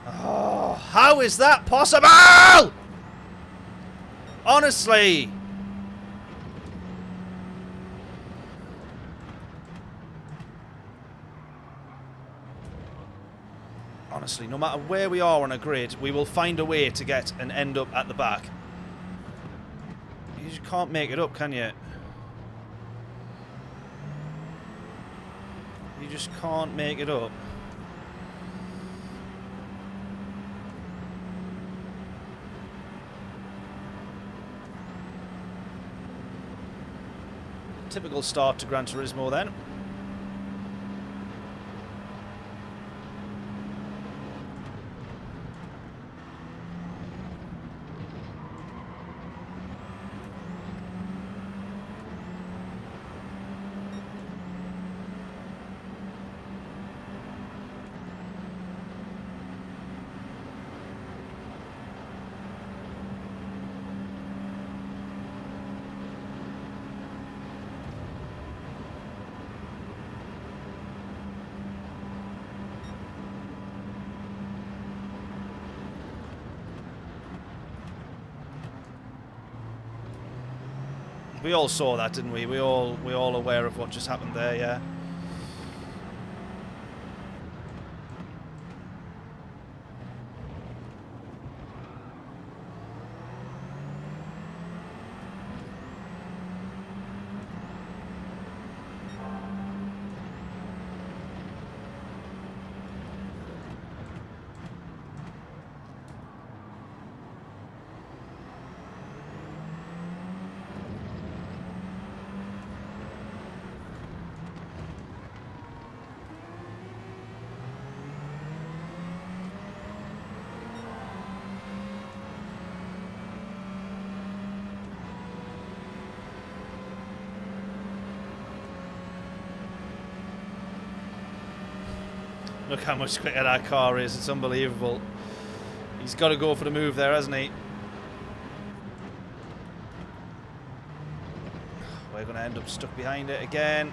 Oh, how is that possible? Honestly. Honestly, no matter where we are on a grid, we will find a way to get and end up at the back. You just can't make it up, can you? You just can't make it up. Typical start to Gran Turismo then. We all saw that, didn't we? We all aware of what just happened there, yeah. Look how much quicker that car is. It's unbelievable. He's got to go for the move there, hasn't he? We're going to end up stuck behind it again.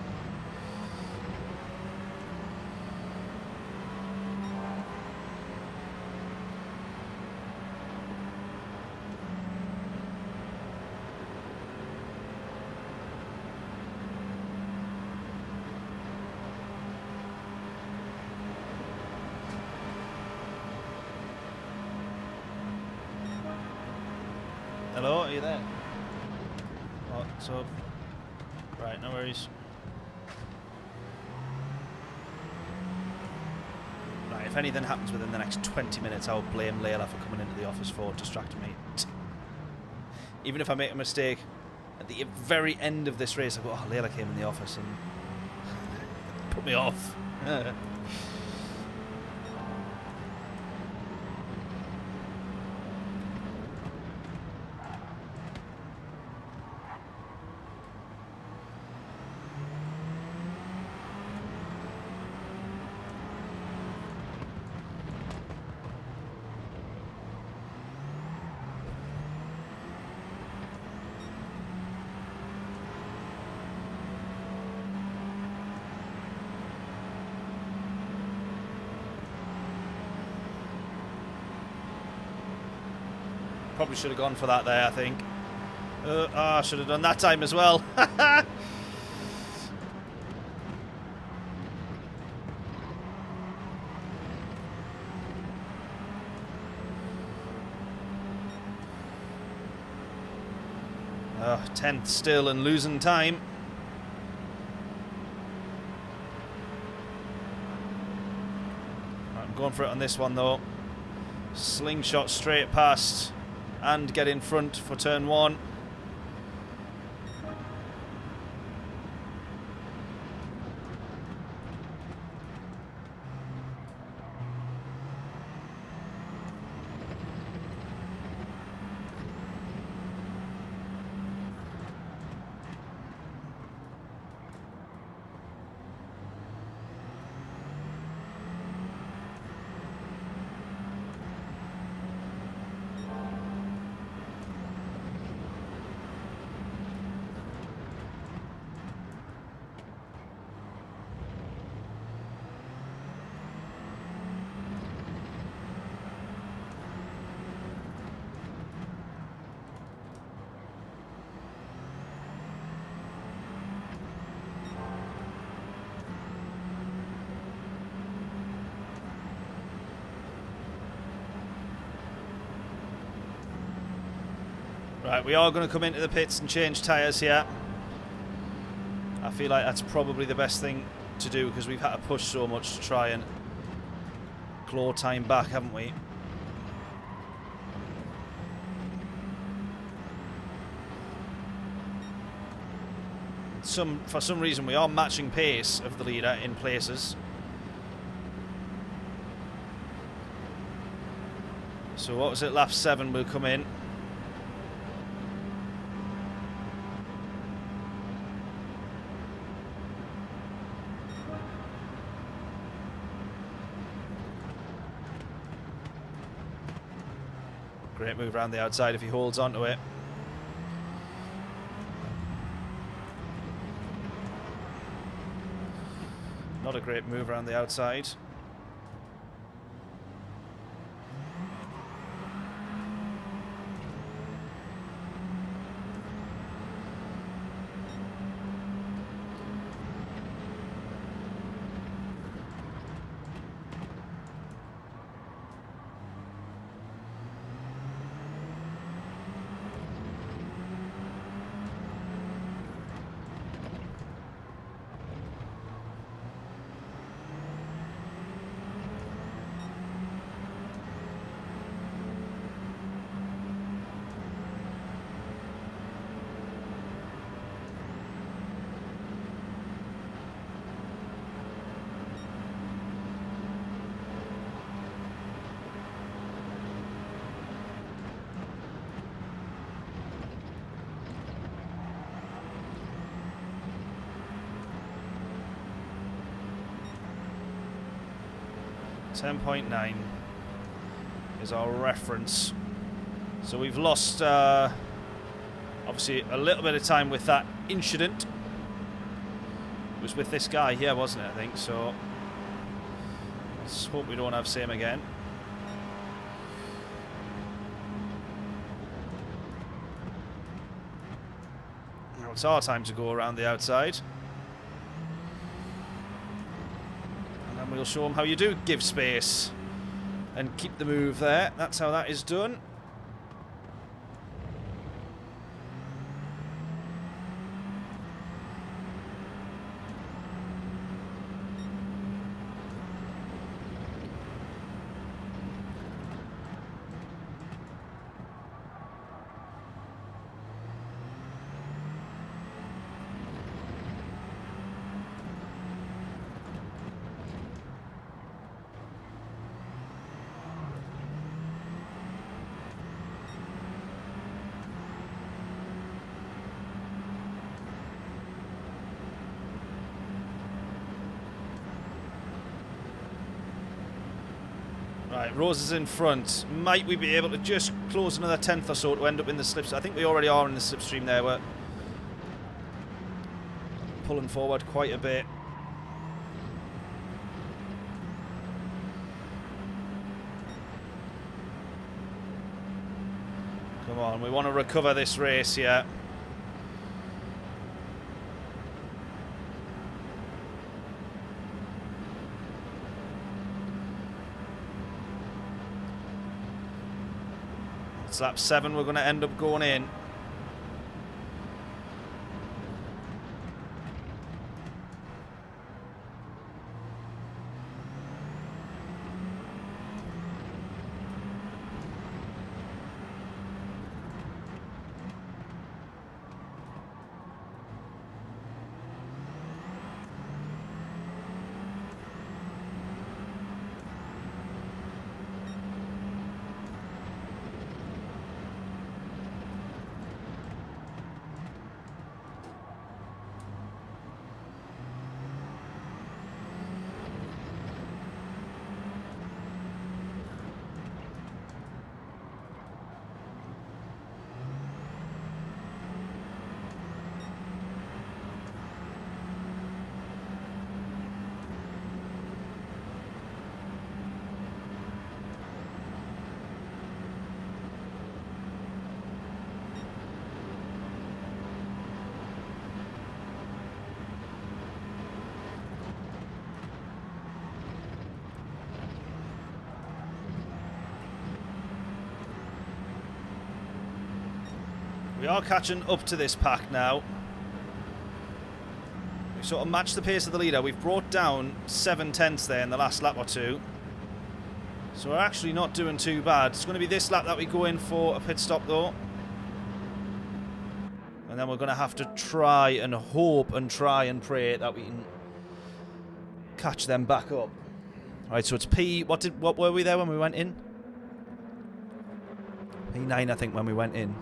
Hello, are you there? What's up? Right, no worries. Right, if anything happens within the next 20 minutes, I'll blame Layla for coming into the office for distracting me. Even if I make a mistake at the very end of this race, I go, oh, Layla came in the office and put me off. Probably should have gone for that there, I think. I should have done that time as well. Oh, 10th still and losing time. I'm going for it on this one though. Slingshot straight past and get in front for turn 1. Right, we are going to come into the pits and change tyres here. I feel like that's probably the best thing to do because we've had to push so much to try and claw time back, haven't we? For some reason we are matching pace of the leader in places. So what was it, lap 7 will come in. Great move around the outside if he holds onto it. Not a great move around the outside. .9 is our reference. So we've lost obviously a little bit of time with that incident. It was with this guy here, wasn't it, I think? So let's hope we don't have same again. Now it's our time to go around the outside. We'll show them how you do give space and keep the move there. That's how that is done. Right, Rose is in front. Might we be able to just close another 10th or so to end up in the slipstream? I think we already are in the slipstream there. We're pulling forward quite a bit. Come on, we want to recover this race here. It's lap 7 we're going to end up going in. We are catching up to this pack now. We've sort of matched the pace of the leader. We've brought down 7 tenths there in the last lap or two. So we're actually not doing too bad. It's going to be this lap that we go in for a pit stop though. And then we're going to have to try and hope and try and pray that we can catch them back up. Alright, so it's P... What were we there when we went in? P9 I think when we went in.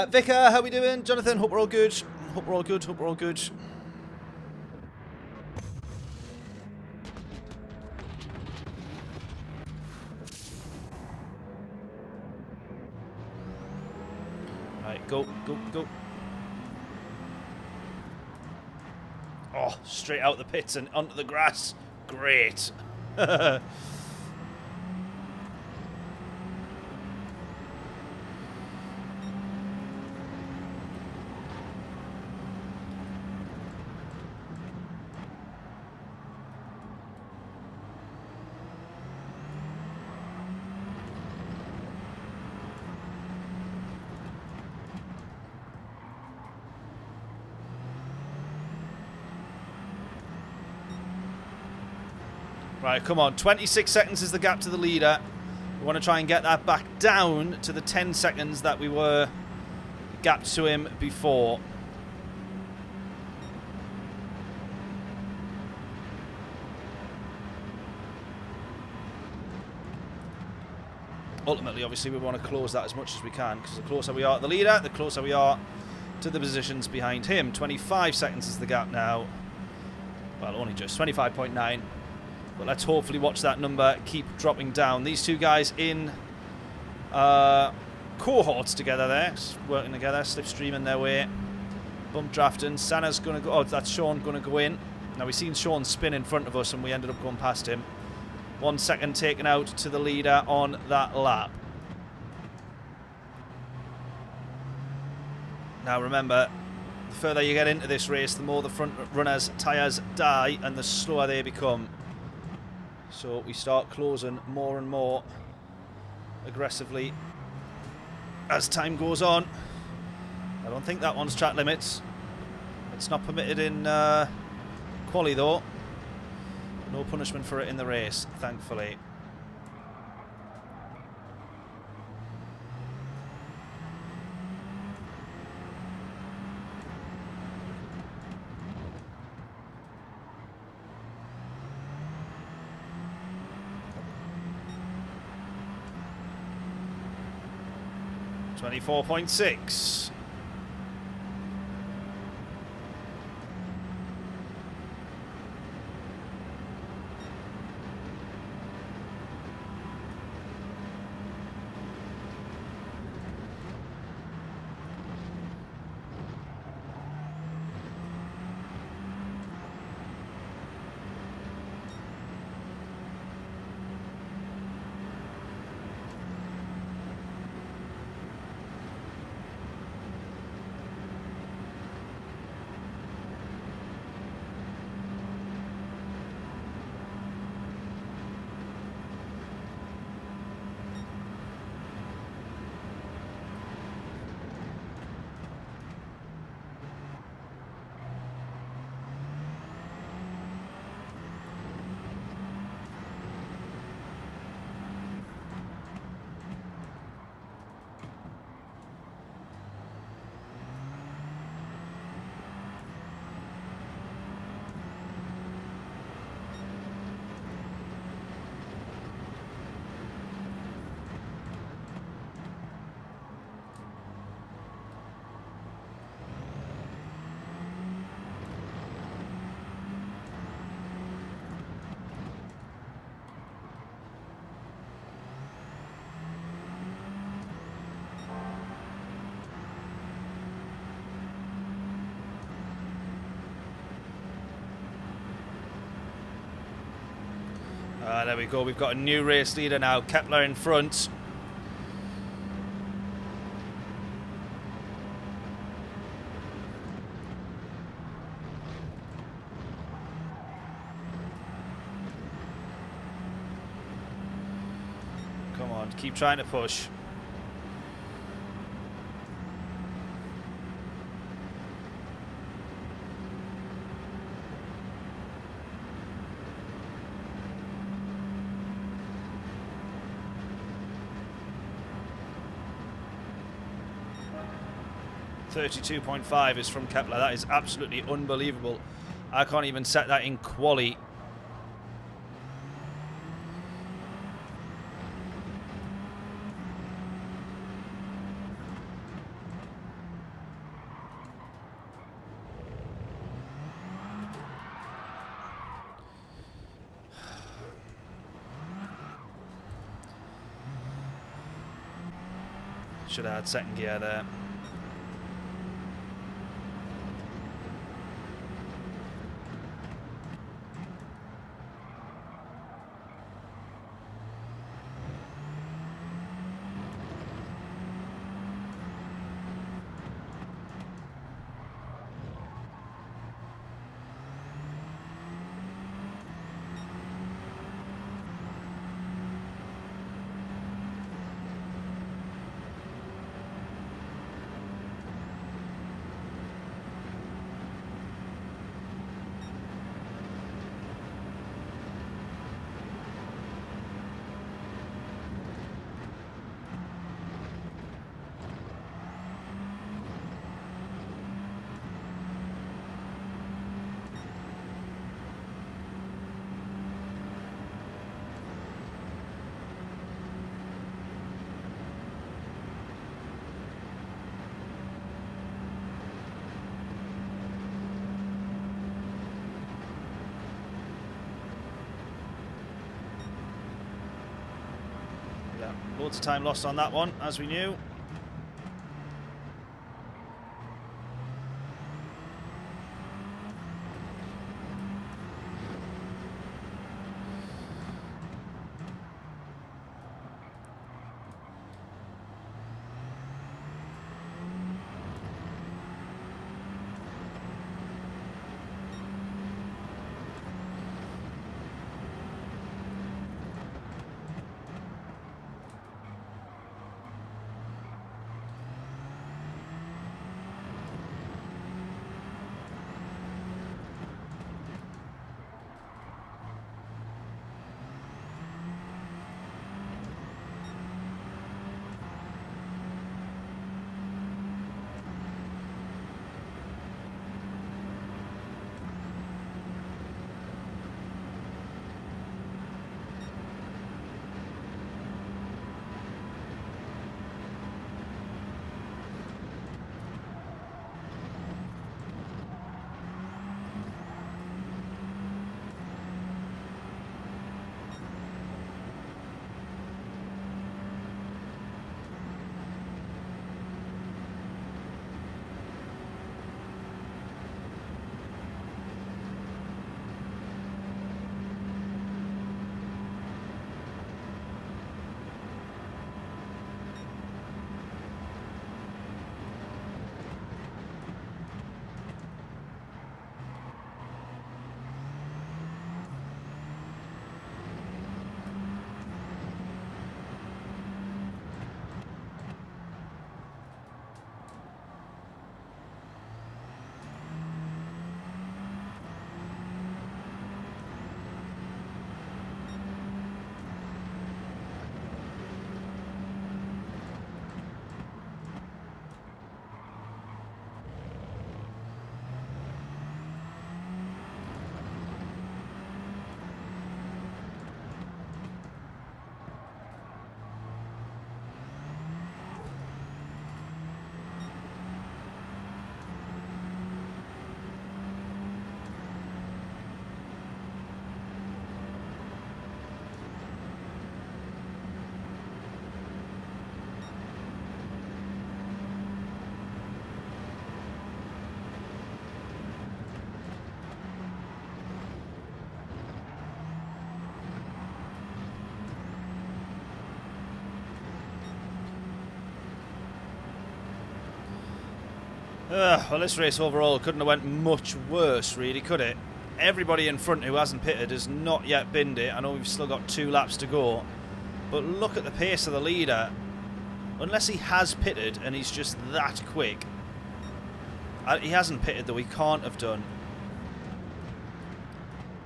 Vicar, how we doing? Jonathan, hope we're all good. Hope we're all good, hope we're all good. Right, go, go, go. Oh, straight out the pits and onto the grass. Great. Right, come on. 26 seconds is the gap to the leader. We want to try and get that back down to the 10 seconds that we were gapped to him before. Ultimately, obviously, we want to close that as much as we can, because the closer we are to the leader, the closer we are to the positions behind him. 25 seconds is the gap now. Well, only just 25.9. But let's hopefully watch that number keep dropping down. These two guys in cohorts together there, working together, slipstreaming their way. Bump drafting. Sana's going to go... Oh, that's Sean going to go in. Now, we've seen Sean spin in front of us and we ended up going past him. 1 second taken out to the leader on that lap. Now, remember, the further you get into this race, the more the front runners' tyres die and the slower they become. So we start closing more and more aggressively as time goes on. I don't think that one's track limits. It's not permitted in quali though. No punishment for it in the race, thankfully. .6. There we go. We've got a new race leader now. Kepler in front. Come on, keep trying to push. .5 is from Kepler. That is absolutely unbelievable. I can't even set that in quali. Should have had second gear there. Loads of time lost on that one, as we knew. Well, this race overall couldn't have went much worse, really, could it? Everybody in front who hasn't pitted has not yet binned it. I know we've still got 2 laps to go, but look at the pace of the leader. Unless he has pitted and he's just that quick. He hasn't pitted, though. He can't have done.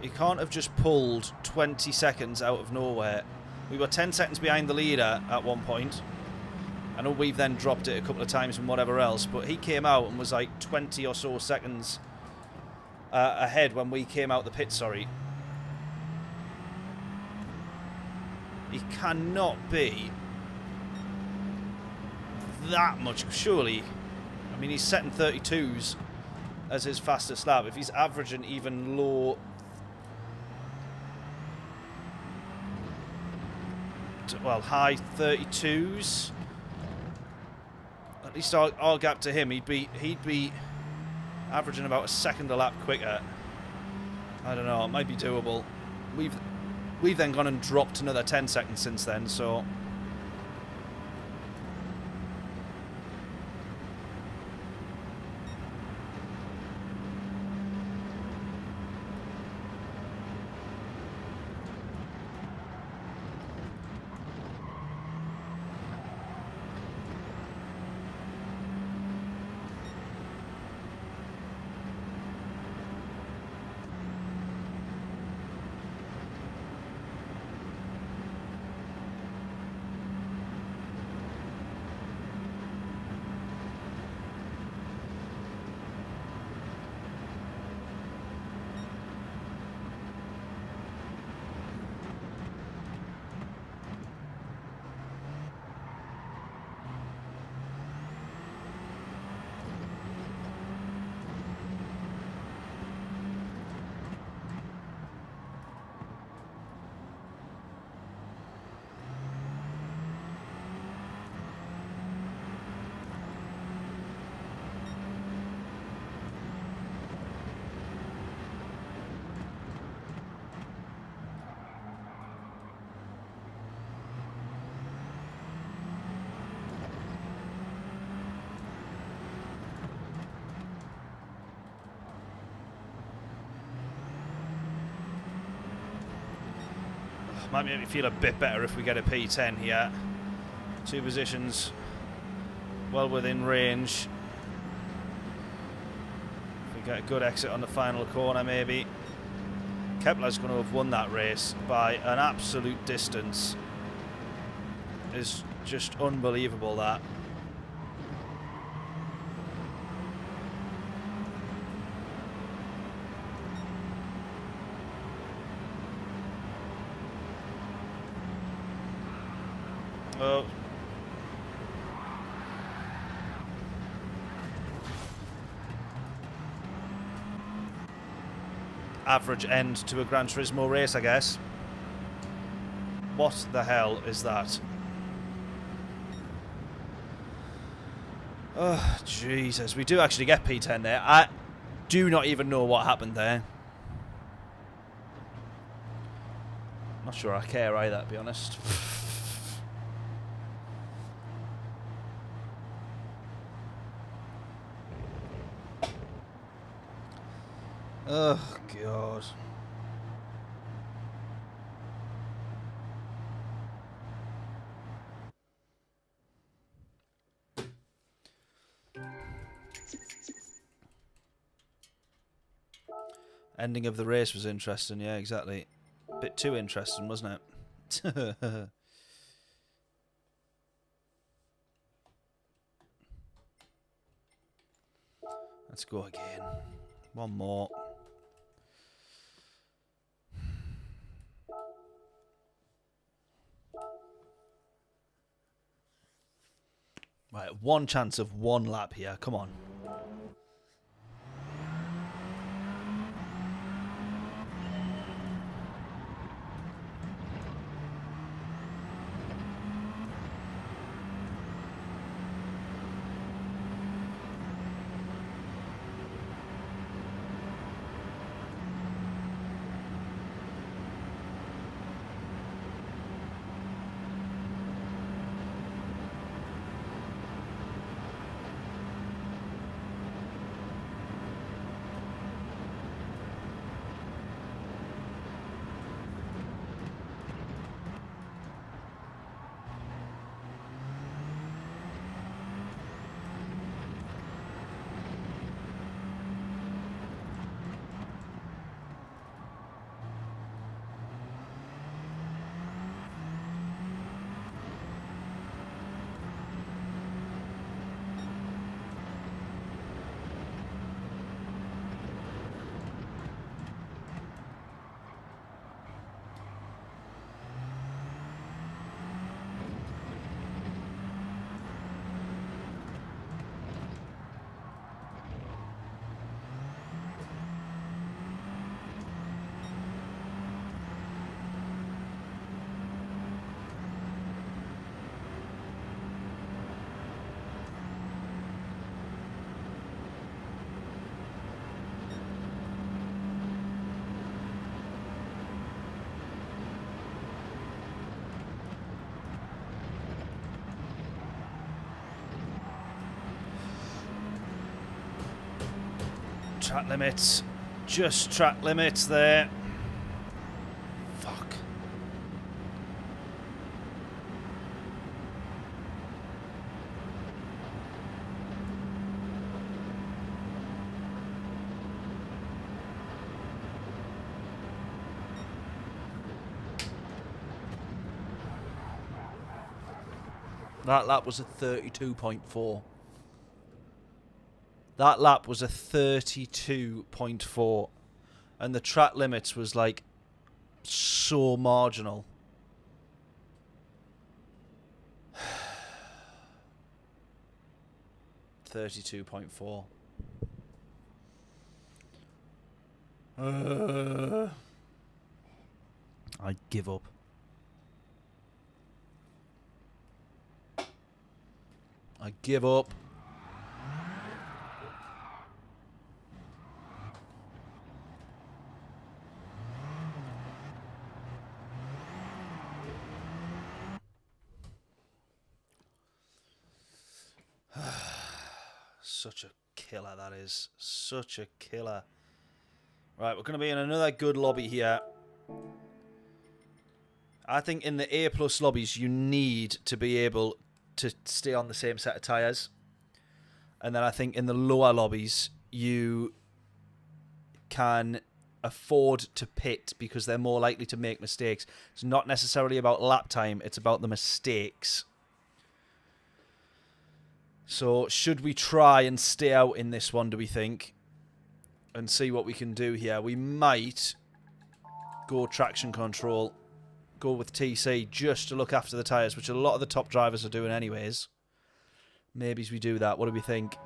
He can't have just pulled 20 seconds out of nowhere. We were 10 seconds behind the leader at one point. I know we've then dropped it a couple of times and whatever else, but he came out and was like 20 or so seconds ahead when we came out the pit, sorry. He cannot be that much, surely. I mean, he's setting 32s as his fastest lap. If he's averaging even low... well, high 32s... at least our gap to him, he'd be averaging about a second a lap quicker. I don't know, it might be doable. We've then gone and dropped another 10 seconds since then, so... Might make me feel a bit better if we get a P10 here. 2 positions well within range. If we get a good exit on the final corner, maybe. Kepler's going to have won that race by an absolute distance. It's just unbelievable, that. Oh. Average end to a Gran Turismo race, I guess. What the hell is that? Oh, Jesus. We do actually get P10 there. I do not even know what happened there. Not sure I care either, to be honest. Oh, God. Ending of the race was interesting, yeah, exactly. A bit too interesting, wasn't it? Let's go again. One more. Right, one chance of one lap here. Come on. track limits. Just track limits there. Fuck. That lap was a 32.4. That lap was a 32.4. And the track limits was like so marginal. $32.4. I give up. I give up. Such a killer, that is. Such a killer. Right, we're going to be in another good lobby here. I think in the A+ lobbies, you need to be able to stay on the same set of tyres. And then I think in the lower lobbies, you can afford to pit because they're more likely to make mistakes. It's not necessarily about lap time, it's about the mistakes. So should we try and stay out in this one, do we think? And see what we can do here. We might go traction control, go with TC just to look after the tyres, which a lot of the top drivers are doing anyways. Maybe we do that. What do we think?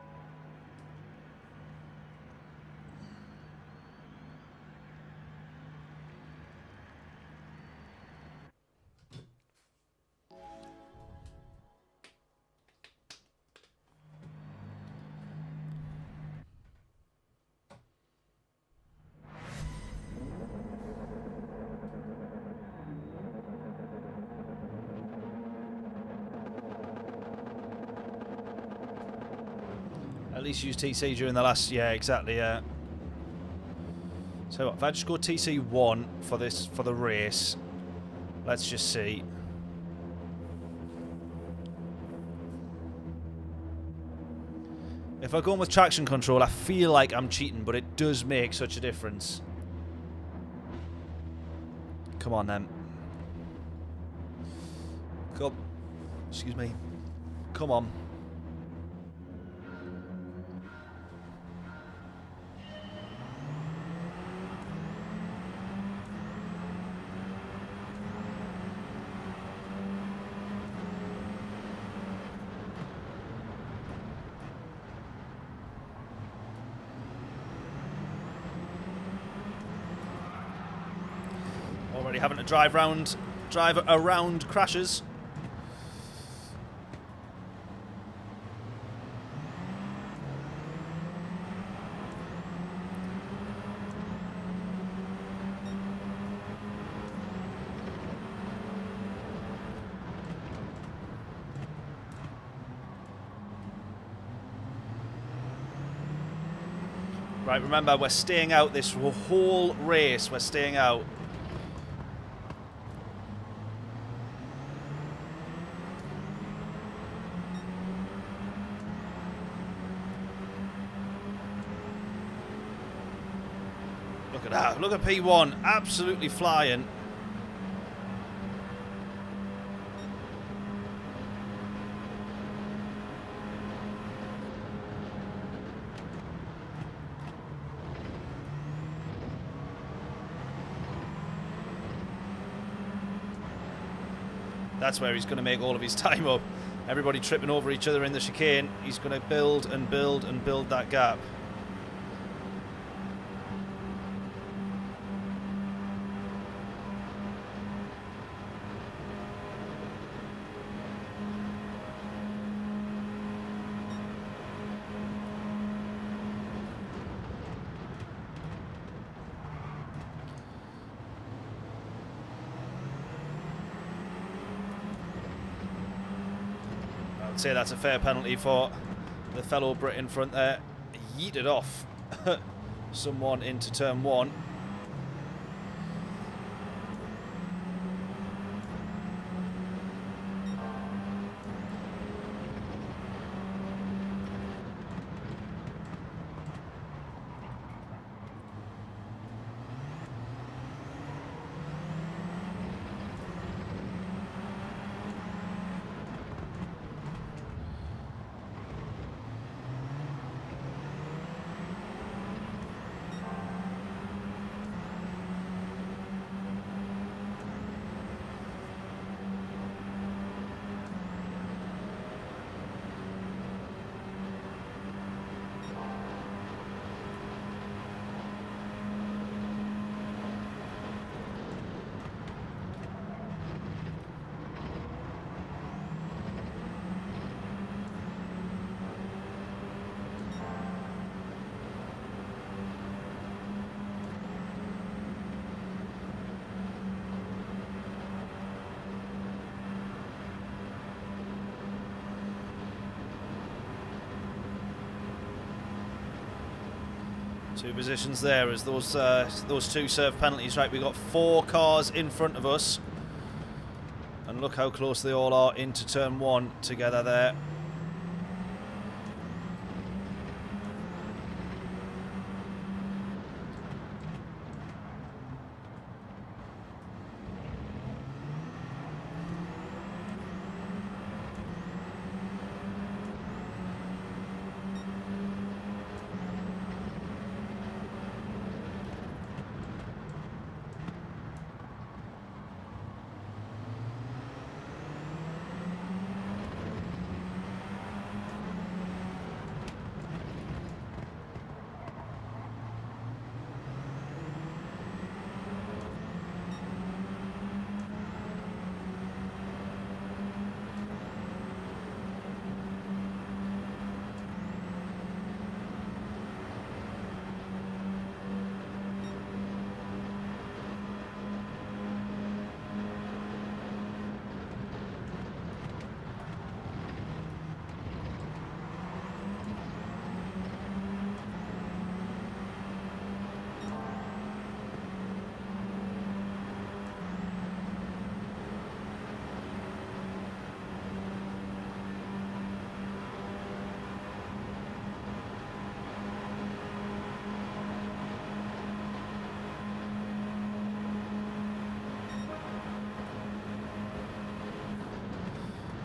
At least use TC during the last... Yeah, exactly, yeah. So what, if I just go TC1 for this, for the race, let's just see. If I go on with traction control, I feel like I'm cheating, but it does make such a difference. Come on, then. Come. Excuse me. Come on. Already having to drive around crashes. Right, remember, we're staying out this whole race. We're staying out. Look at that. Look at P1. Absolutely flying. That's where he's going to make all of his time up. Everybody tripping over each other in the chicane. He's going to build and build and build that gap. Say that's a fair penalty for the fellow Brit in front there. Yeeted off. someone into turn 1. Two positions there as those two serve penalties. Right, we've got 4 cars in front of us. And look how close they all are into turn 1 together there.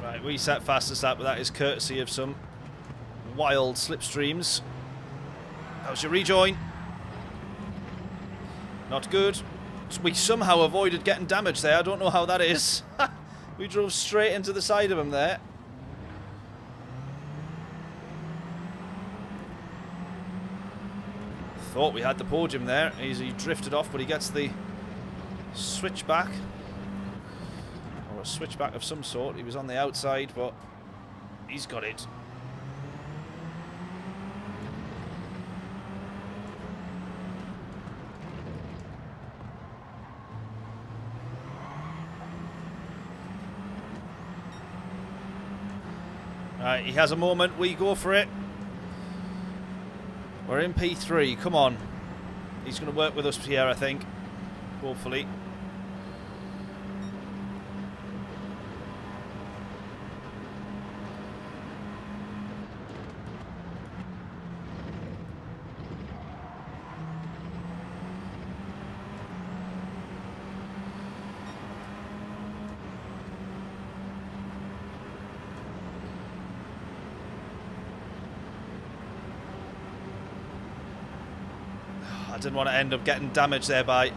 Right, we set fastest lap, but that is courtesy of some wild slipstreams. How's your rejoin? Not good. We somehow avoided getting damaged there. I don't know how that is. We drove straight into the side of him there. Thought we had the podium there. He drifted off, but he gets the switchback. Or a switchback of some sort. He was on the outside, but he's got it. Right, he has a moment. We go for it. We're in P3. Come on. He's going to work with us here, I think. Hopefully. I didn't want to end up getting damaged there by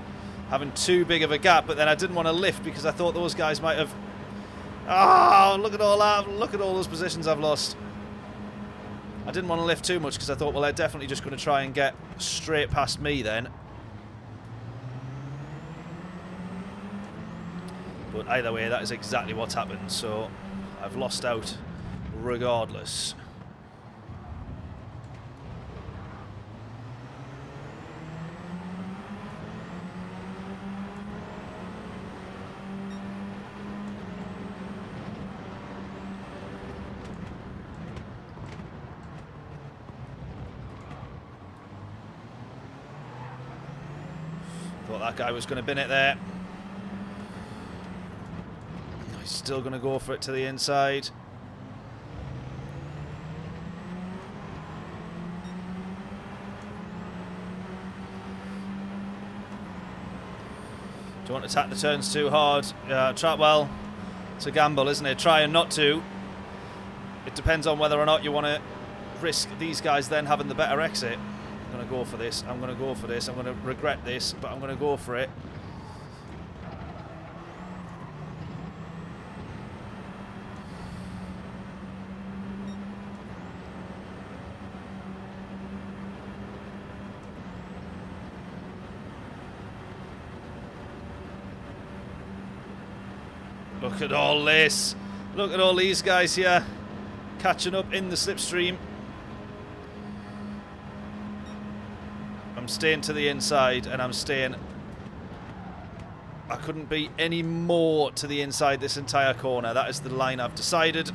having too big of a gap, but then I didn't want to lift because I thought those guys might have... Oh, look at all that. Look at all those positions I've lost. I didn't want to lift too much because I thought, well, they're definitely just going to try and get straight past me then. But either way, that is exactly what's happened, so I've lost out regardless. Thought that guy was going to bin it there. He's still going to go for it to the inside. Don't want to attack the turns too hard. Well, it's a gamble, isn't it? Trying not to. It depends on whether or not you want to risk these guys then having the better exit. I'm going to go for this. I'm going to go for this. I'm going to regret this, but I'm going to go for it. Look at all this. Look at all these guys here catching up in the slipstream. I'm staying to the inside and I'm staying. I couldn't be any more to the inside this entire corner. That is the line I've decided.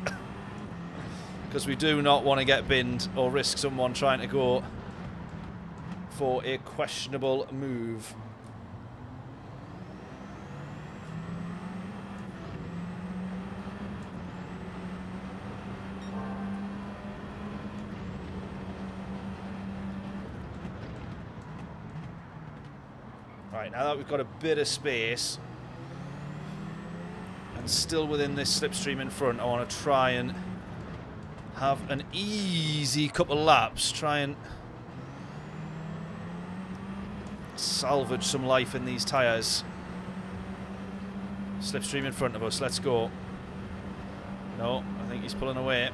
Because we do not want to get binned or risk someone trying to go for a questionable move. Right, now that we've got a bit of space and still within this slipstream in front, I want to try and have an easy couple laps, try and salvage some life in these tyres. Slipstream in front of us, let's go. No, I think he's pulling away.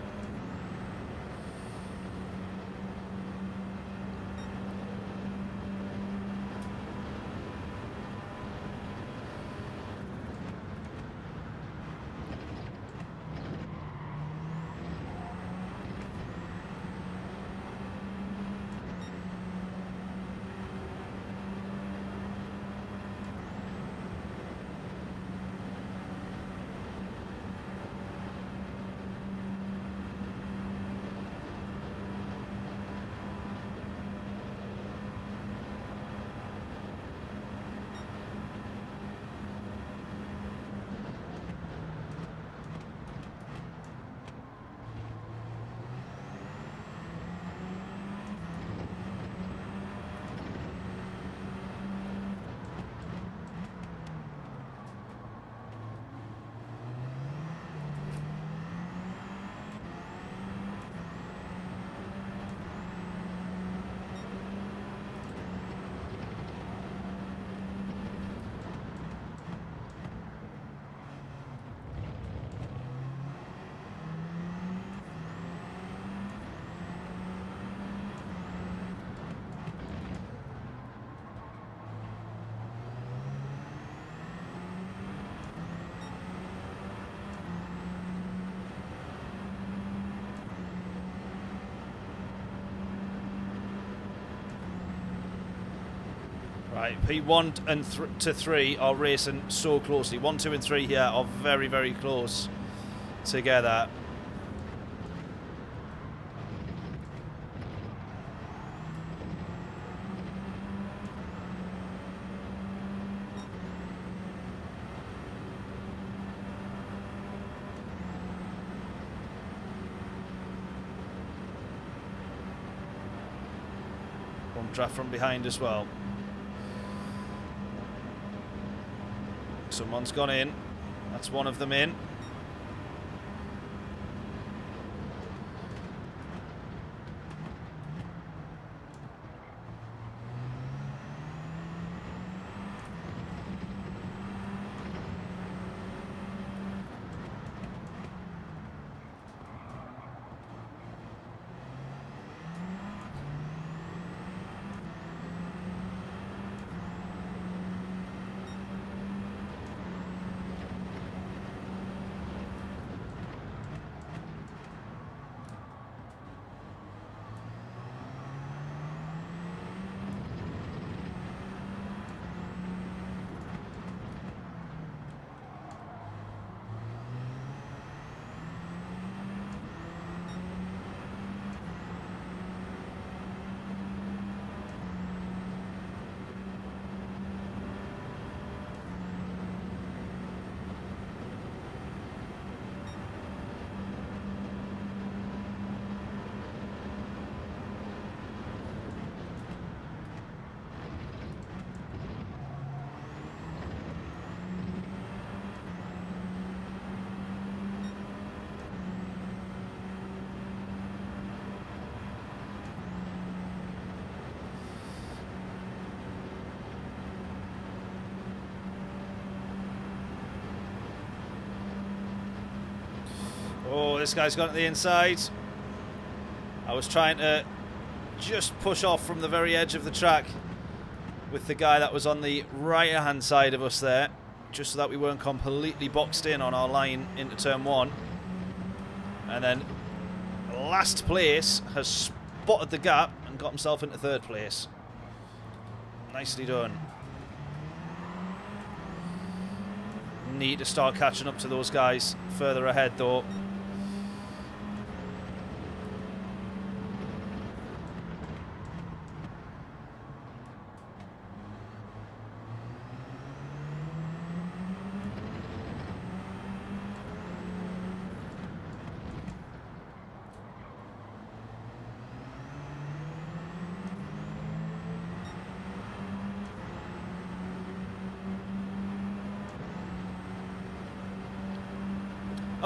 Right, P1 and to 3 are racing so closely. 1, 2 and 3 here are very, very close together. One draft from behind as well. Someone's gone in. That's one of them in. this guy's gone to the inside. I was trying to just push off from the very edge of the track with the guy that was on the right hand side of us there, just so that we weren't completely boxed in on our line into turn 1. And then last place has spotted the gap and got himself into 3rd place. Nicely done. Need to start catching up to those guys further ahead though.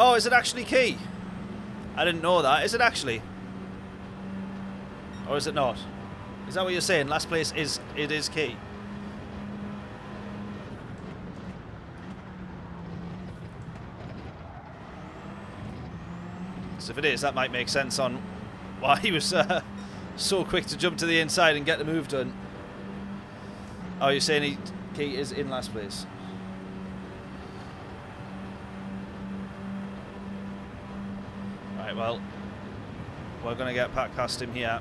Oh, is it actually key? I didn't know that. Is it actually? Or is it not? Is that what you're saying? Last place is key. Because if it is, that might make sense on why he was so quick to jump to the inside and get the move done. Oh, you're saying key is in last place? Well, we're going to get past him here.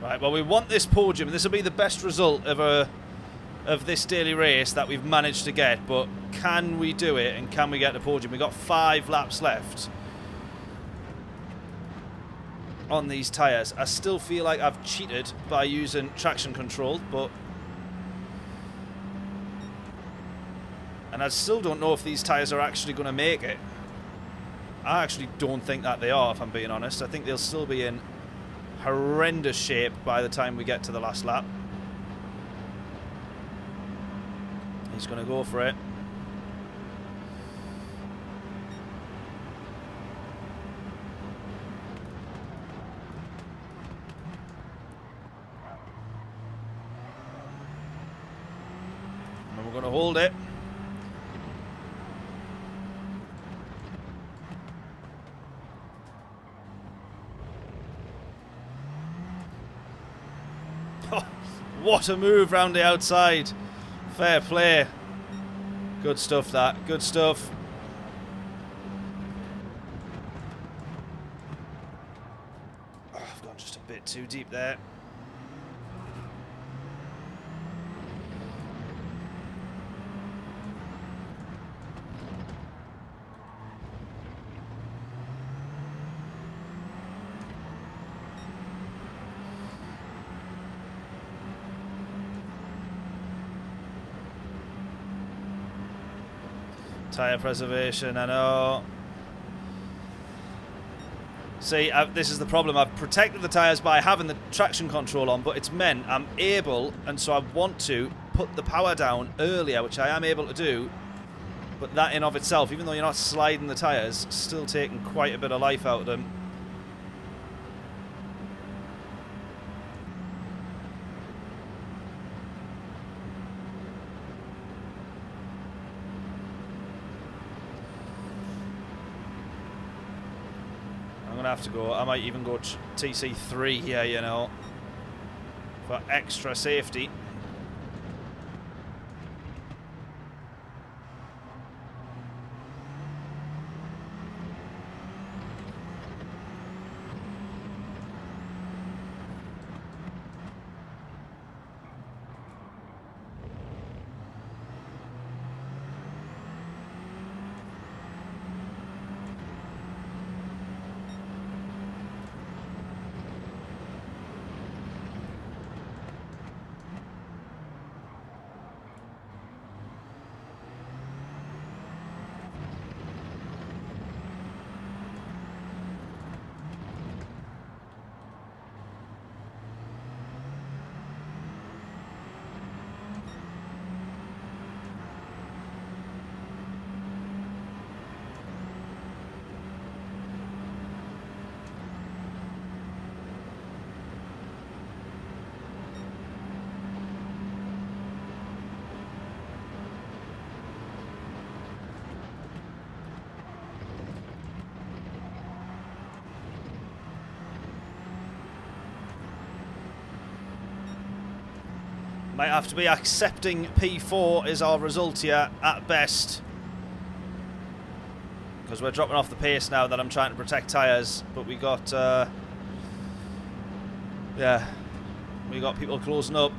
Right, well, we want this podium. This will be the best result of this daily race that we've managed to get, but can we do it and can we get the podium? We've got 5 laps left on these tyres. I still feel like I've cheated by using traction control, but... And I still don't know if these tyres are actually going to make it. I actually don't think that they are, if I'm being honest. I think they'll still be in horrendous shape by the time we get to the last lap. He's going to go for it. And we're going to hold it. What a move round the outside. Fair play. Good stuff, that. Good stuff. Oh, I've gone just a bit too deep there. Tyre preservation, I know. See, this is the problem. I've protected the tyres by having the traction control on, but it's meant I'm able, and so I want to put the power down earlier, which I am able to do, but that in of itself, even though you're not sliding the tyres, still taking quite a bit of life out of them. Have to go. I might even go TC3 here, you know, for extra safety. Might have to be accepting P4 is our result here at best. Because we're dropping off the pace now that I'm trying to protect tyres. But we got, yeah, we got people closing up.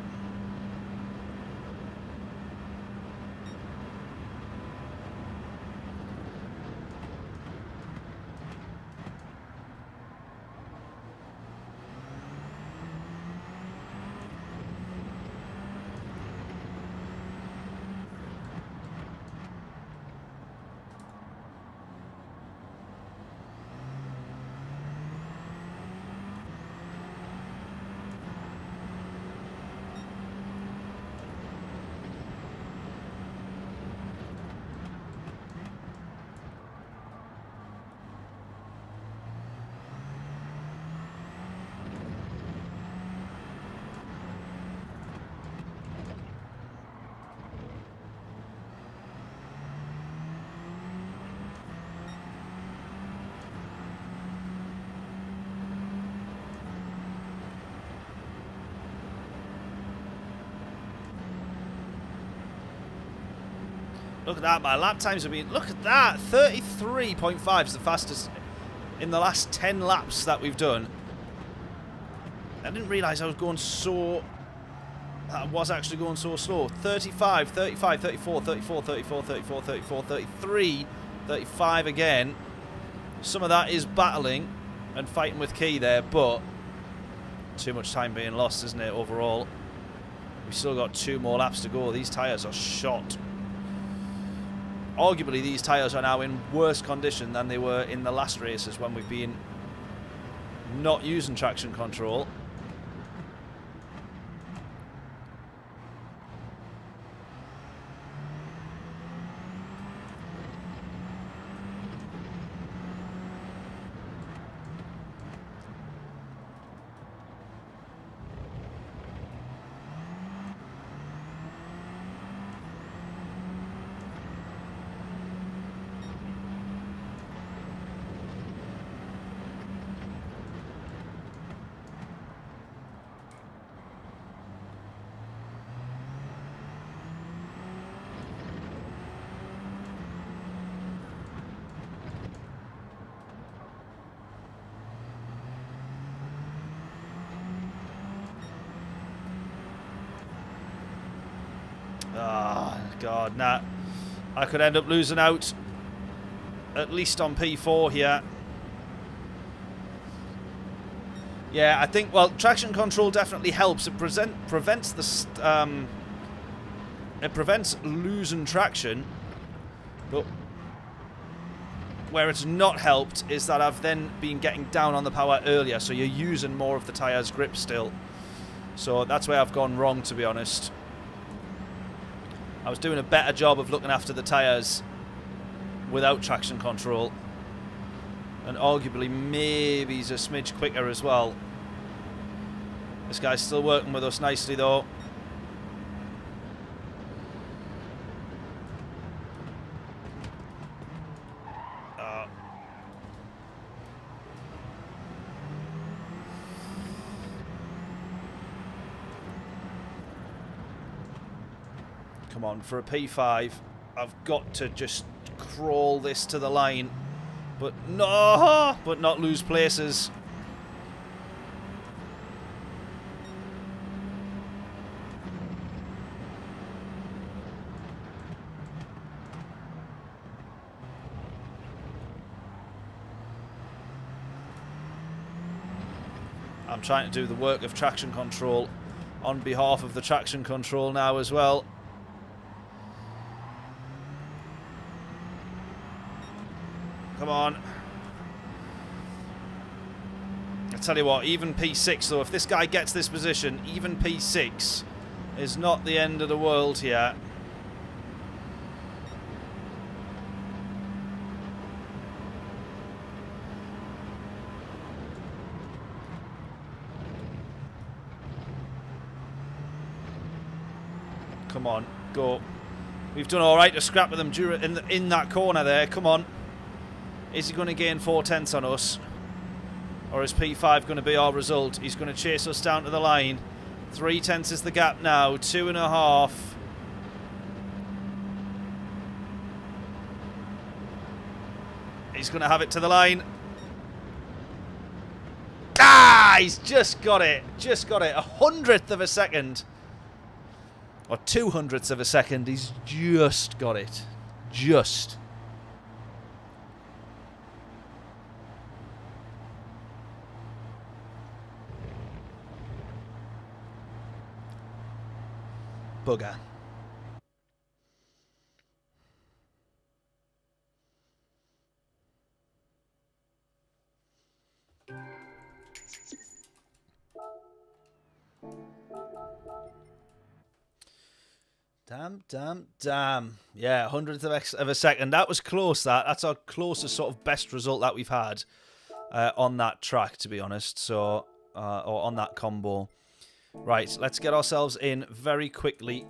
Look at that, my lap times have been, look at that, 33.5 is the fastest in the last 10 laps that we've done. I didn't realise I was going so, I was actually going so slow. 35, 35, 34, 34, 34, 34, 34, 33, 35 again. Some of that is battling and fighting with Key there, but too much time being lost, isn't it, overall? We've still got 2 more laps to go. These tyres are shot. Arguably, these tyres are now in worse condition than they were in the last races when we've been not using traction control. Oh, God, nah. I could end up losing out, at least on P4 here. Yeah, I think, well, traction control definitely helps. It prevents the it prevents losing traction, but where it's not helped is that I've then been getting down on the power earlier, so you're using more of the tyre's grip still. So that's where I've gone wrong, to be honest. I was doing a better job of looking after the tyres without traction control. And arguably maybe he's a smidge quicker as well. This guy's still working with us nicely though. Come on, for a P5, I've got to just crawl this to the line, but not lose places. I'm trying to do the work of traction control on behalf of the traction control now as well. Come on. I tell you what, even P6 though, if this guy gets this position, even P6 is not the end of the world here. Come on, go. We've done all right to scrap with them in that corner there. Come on. Is he going to gain 4/10 on us? Or is P5 going to be our result? He's going to chase us down to the line. 3/10 is the gap now. 2.5. He's going to have it to the line. Ah, he's just got it. Just got it. 100th of a second. Or 200ths of a second. He's just got it. Just. Bugger. Damn, damn, damn. Yeah, 100th of a second. That was close, that. That's our closest sort of best result that we've had on that track, to be honest. So, or on that combo. Right, let's get ourselves in very quickly.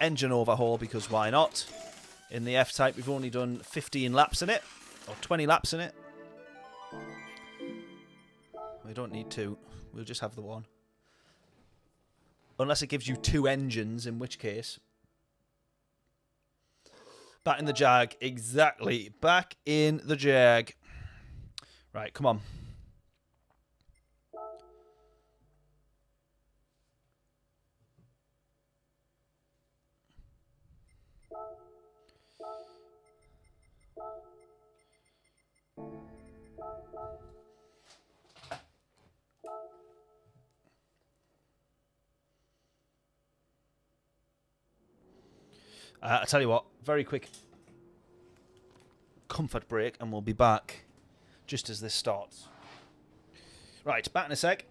Engine overhaul, because why not? In the F-Type, we've only done 15 laps in it, or 20 laps in it. We don't need 2. We'll just have the 1. Unless it gives you 2 engines, in which case. Back in the Jag. Exactly. Back in the Jag. Right, come on. I'll tell you what, very quick comfort break and we'll be back just as this starts. Right, back in a sec.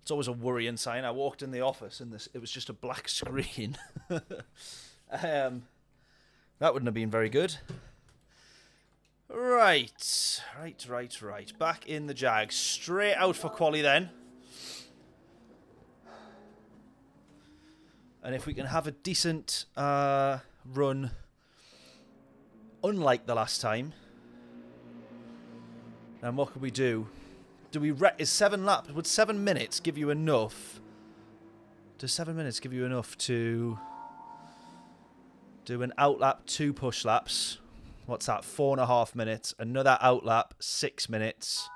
It's always a worrying sign. I walked in the office and it was just a black screen. That wouldn't have been very good. Right. Back in the Jag. Straight out for quali then. And if we can have a decent run, unlike the last time, then what could we do? Do we is 7 laps? Would 7 minutes give you enough? Does 7 minutes give you enough to do an outlap, 2 push laps? What's that? 4.5 minutes. Another outlap, 6 minutes.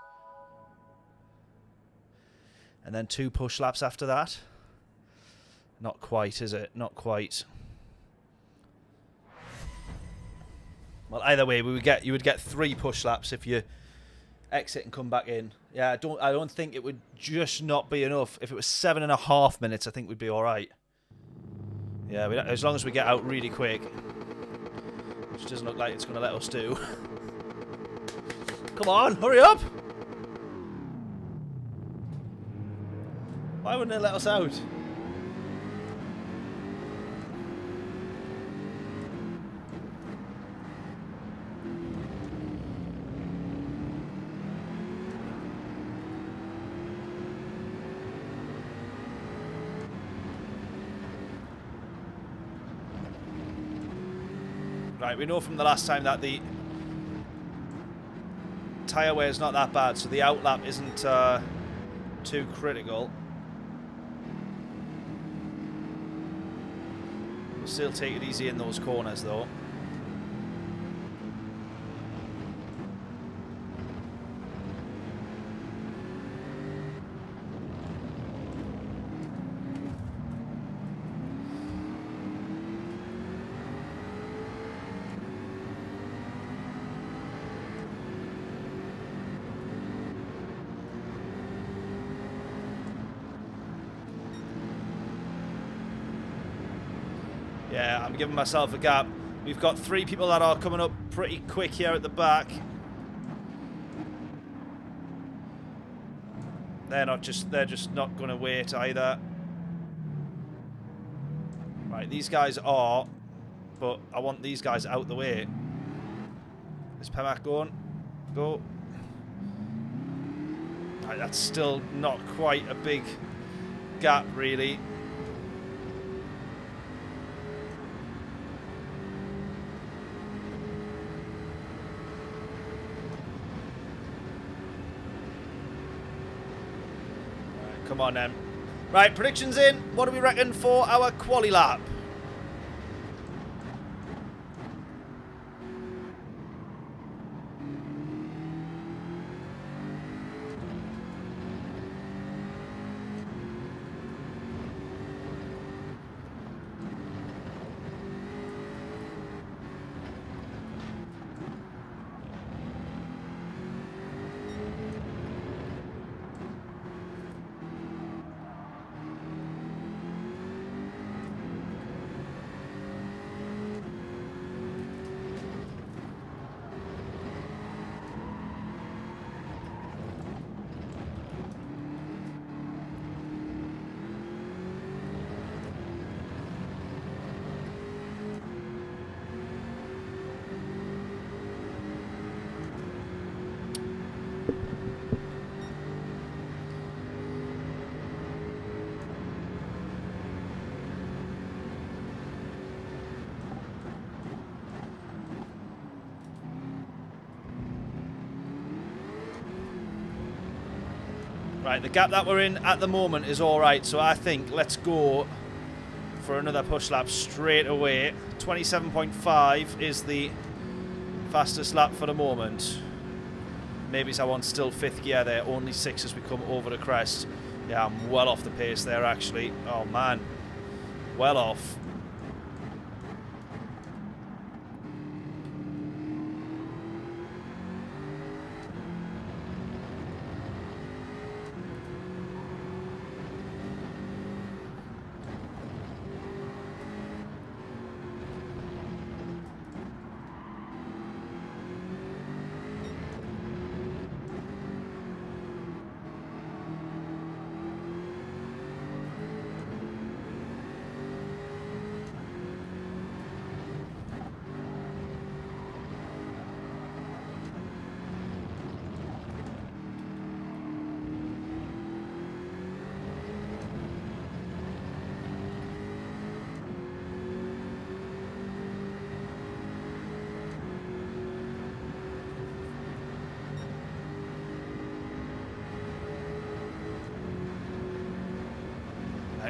And then 2 push laps after that? Not quite, is it? Not quite. Well, either way, you would get 3 push laps if you exit and come back in. Yeah, I don't think it would just not be enough. If it was 7.5 minutes, I think we'd be all right. Yeah, as long as we get out really quick, which doesn't look like it's going to let us do. Come on, hurry up! Why wouldn't it let us out? Right, we know from the last time that the tyre wear is not that bad, so the outlap isn't too critical. We'll still take it easy in those corners, though. Yeah, I'm giving myself a gap. We've got 3 people that are coming up pretty quick here at the back. They're just not going to wait either. Right, these guys are, but I want these guys out the way. Is Pemak going? Go. Right, that's still not quite a big gap, really. Come on then. Right, predictions in. What do we reckon for our quali lap? Right, the gap that we're in at the moment is alright, so I think let's go for another push lap straight away. 27.5 is the fastest lap for the moment. Maybe someone's still 5th gear there, only 6 as we come over the crest. Yeah, I'm well off the pace there actually. Oh man, well off.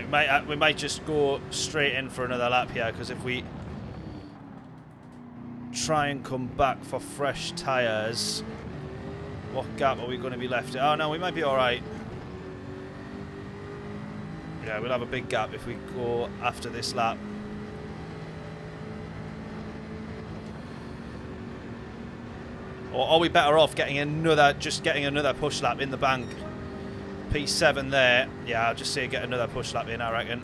We might just go straight in for another lap here, because if we try and come back for fresh tyres, what gap are we going to be left in? Oh no, we might be alright. Yeah, we'll have a big gap if we go after this lap. Or are we better off getting another push lap in the bank? P7 there. Yeah, I'll just say get another push lap in, I reckon.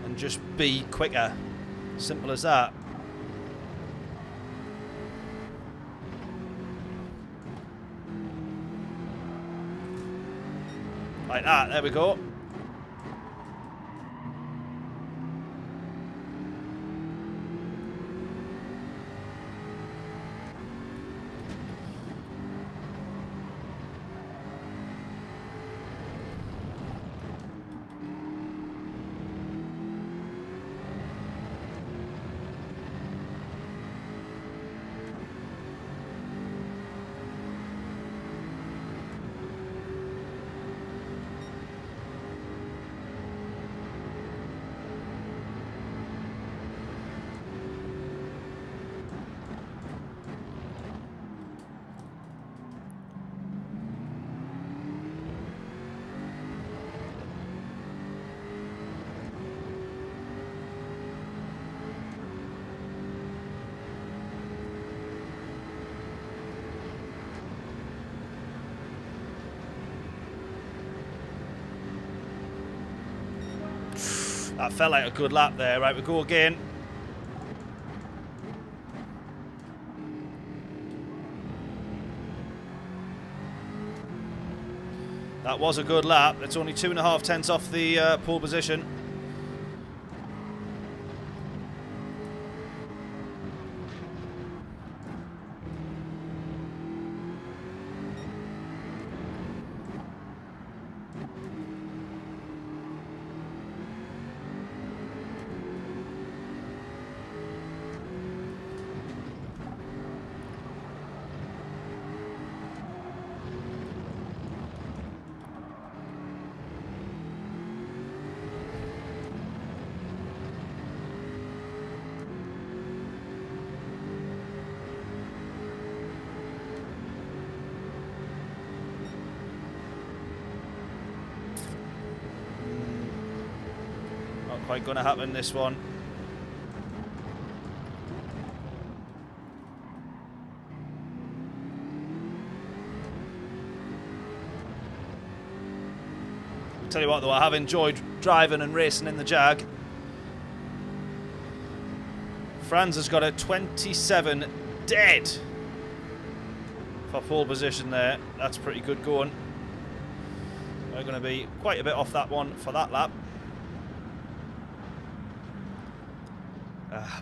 And just be quicker. Simple as that. Like that, there we go. That felt like a good lap there. Right, we go again. That was a good lap. It's only 2.5 tenths off the pole position. Quite going to happen, this one. Tell you what though, I have enjoyed driving and racing in the Jag. Franz has got a 27 dead for pole position there. That's pretty good going. We're going to be quite a bit off that one for that lap.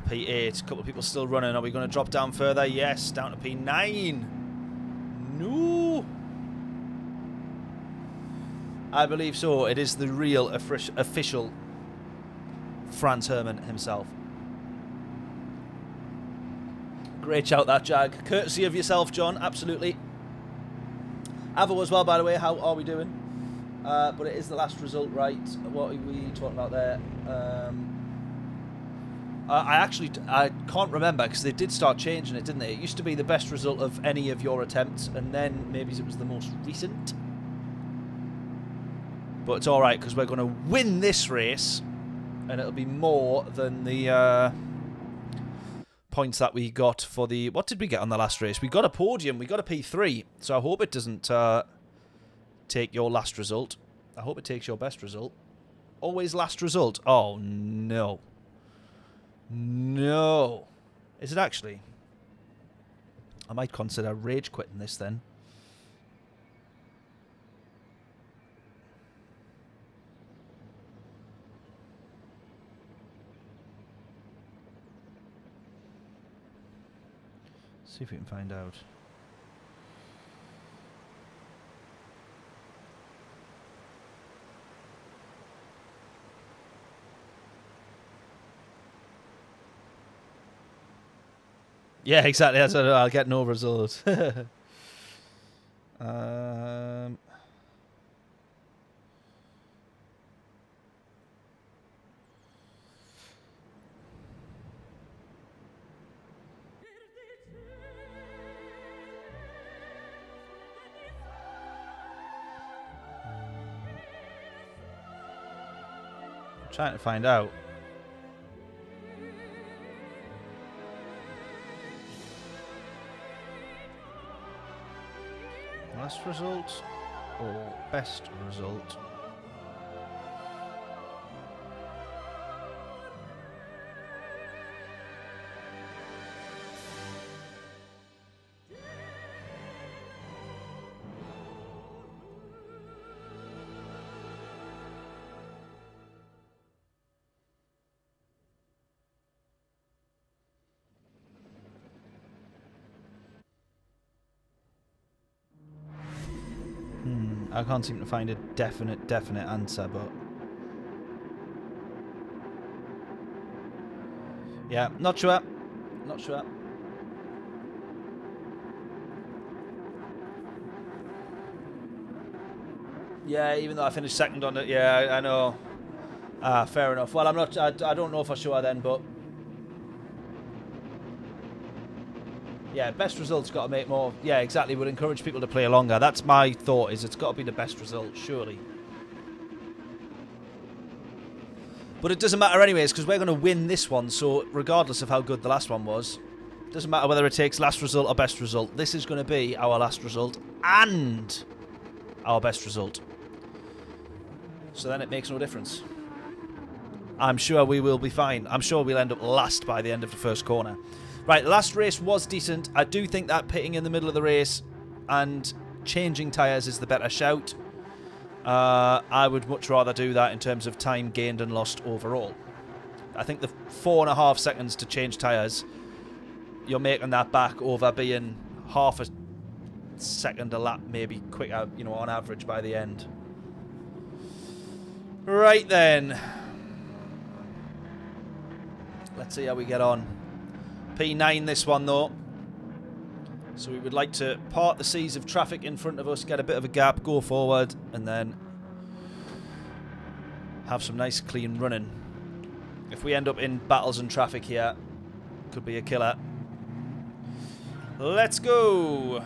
P8, a couple of people still running. Are we going to drop down further? Yes, down to P9. No. I believe so. It is the real official Franz Hermann himself. Great shout, that Jag. Courtesy of yourself, John. Absolutely. Avo as well, by the way. How are we doing? But it is the last result, right? What are we talking about there? I can't remember, because they did start changing it, didn't they? It used to be the best result of any of your attempts, and then maybe it was the most recent. But it's alright, because we're going to win this race, and it'll be more than the points that we got for the... What did we get on the last race? We got a podium, we got a P3, so I hope it doesn't take your last result. I hope it takes your best result. Always last result. Oh, no. No. Is it actually? I might consider rage quitting this then. See if we can find out. Yeah, exactly. That's what I'll get no result. Trying to find out. Last result or best result? I can't seem to find a definite answer, but yeah, not sure. Not sure. Yeah, even though I finished second on it, yeah, I know. Ah, fair enough. Well, I'm not. I don't know for sure then, but yeah, best result's got to make more. Yeah, exactly. Would encourage people to play longer. That's my thought. Is it's got to be the best result, surely. But it doesn't matter anyways, because we're going to win this one. So regardless of how good the last one was, it doesn't matter whether it takes last result or best result. This is going to be our last result and our best result. So then it makes no difference. I'm sure we will be fine. I'm sure we'll end up last by the end of the first corner. Right, the last race was decent. I do think that pitting in the middle of the race and changing tyres is the better shout. I would much rather do that in terms of time gained and lost overall. I think the 4.5 seconds to change tyres, you're making that back over being half a second a lap, maybe quicker, you know, on average by the end. Right then. Let's see how we get on. P9 this one though. So we would like to part the seas of traffic in front of us, get a bit of a gap, go forward, and then have some nice clean running. If we end up in battles and traffic here, could be a killer. Let's go!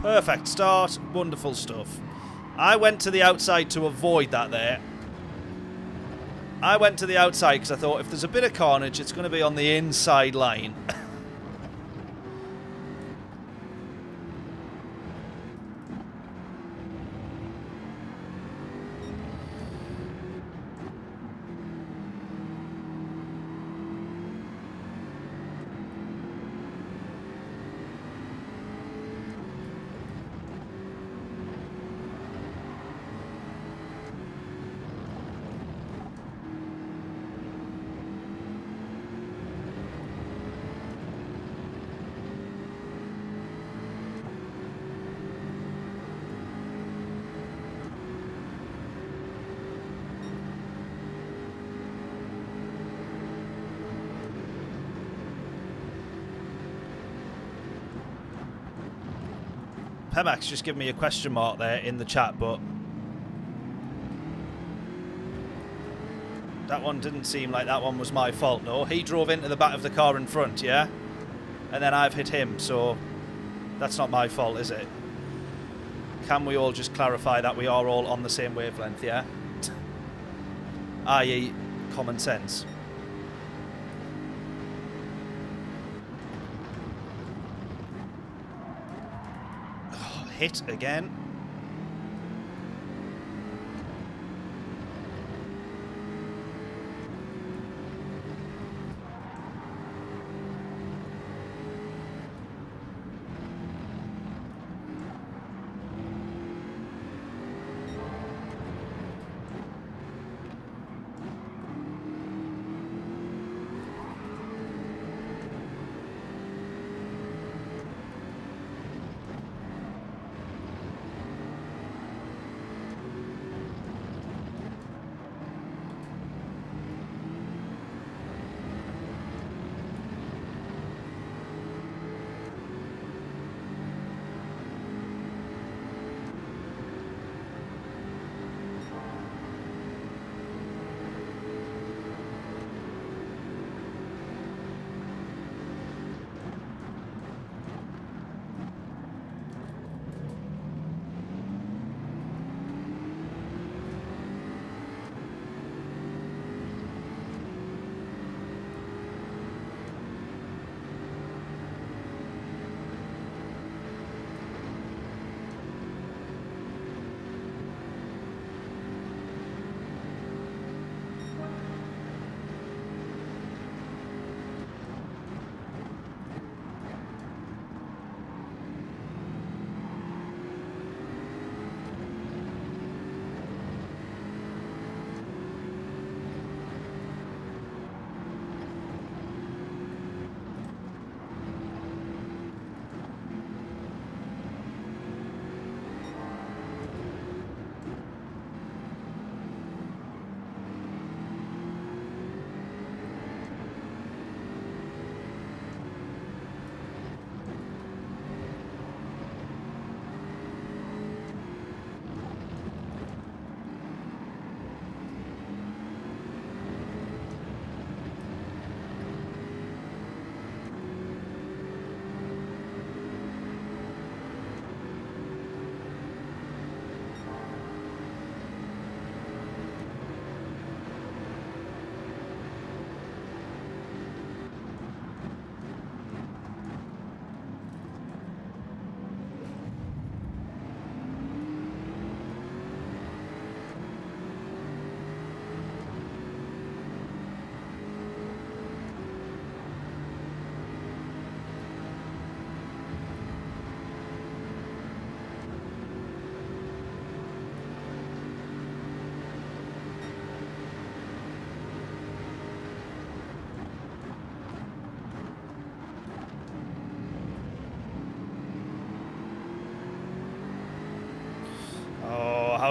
Perfect start, wonderful stuff. I went to the outside to avoid that there. I went to the outside because I thought if there's a bit of carnage, it's going to be on the inside line. Pemax just gave me a question mark there in the chat, but that one didn't seem like that one was my fault. No, he drove into the back of the car in front, yeah? And then I've hit him, so that's not my fault, is it? Can we all just clarify that we are all on the same wavelength, yeah? I.e. common sense. Hit again.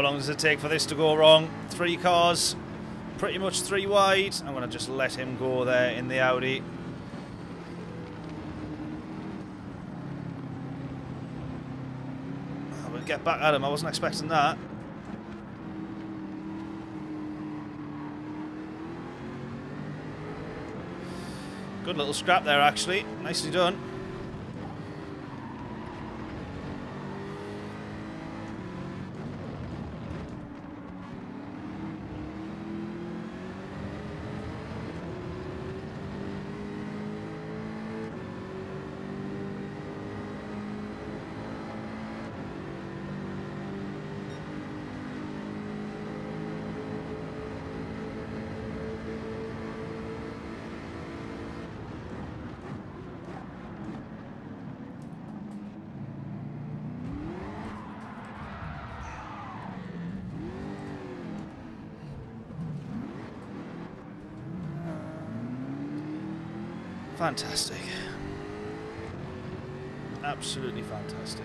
How long does it take for this to go wrong? 3 cars, pretty much 3 wide. I'm going to just let him go there in the Audi. Oh, we'll get back at him. I wasn't expecting that. Good little scrap there, actually. Nicely done. Fantastic. Absolutely fantastic.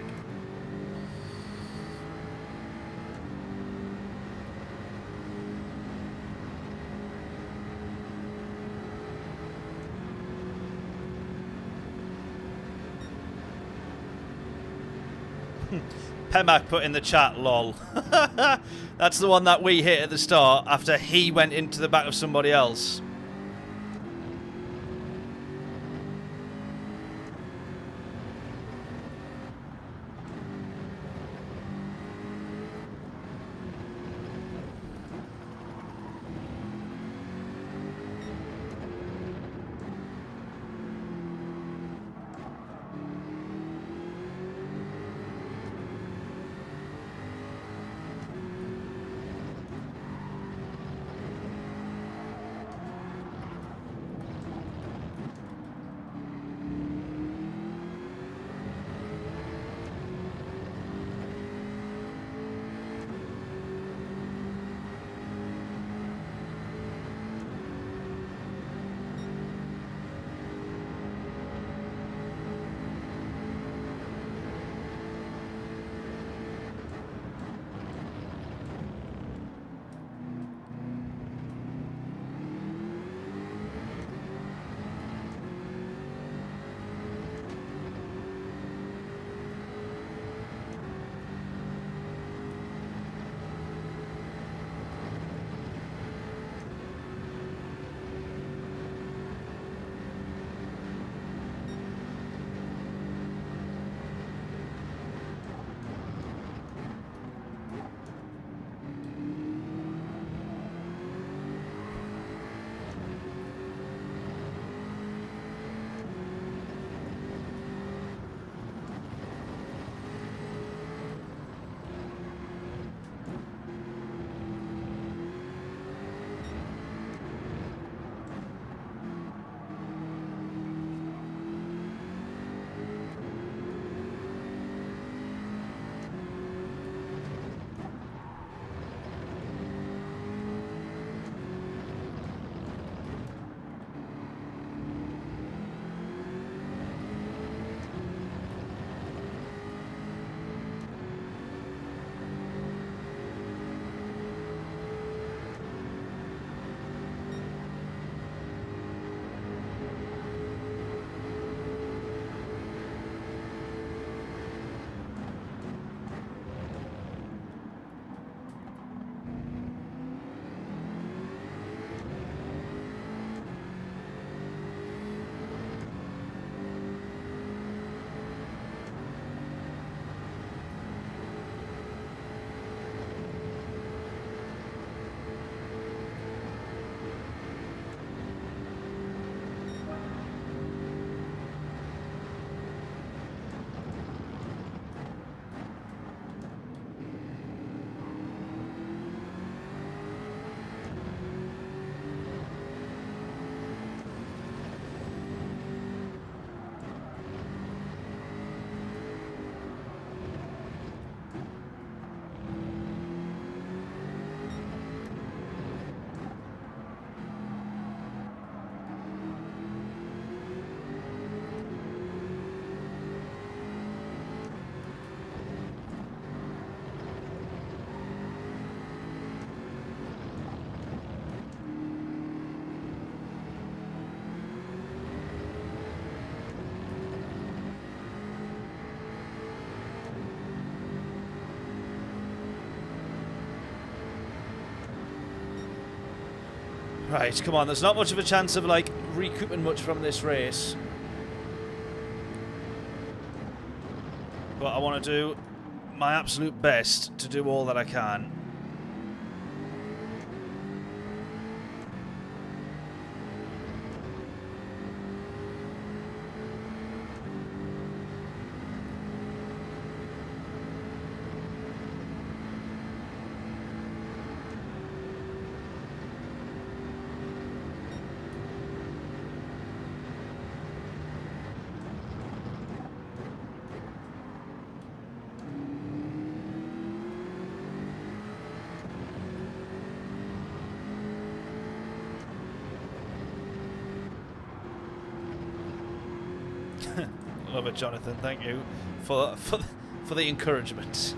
Pemak put in the chat, lol. That's the one that we hit at the start after he went into the back of somebody else. Right, come on. There's not much of a chance of, like, recouping much from this race. But I want to do my absolute best to do all that I can. Love it, Jonathan. Thank you for the encouragement.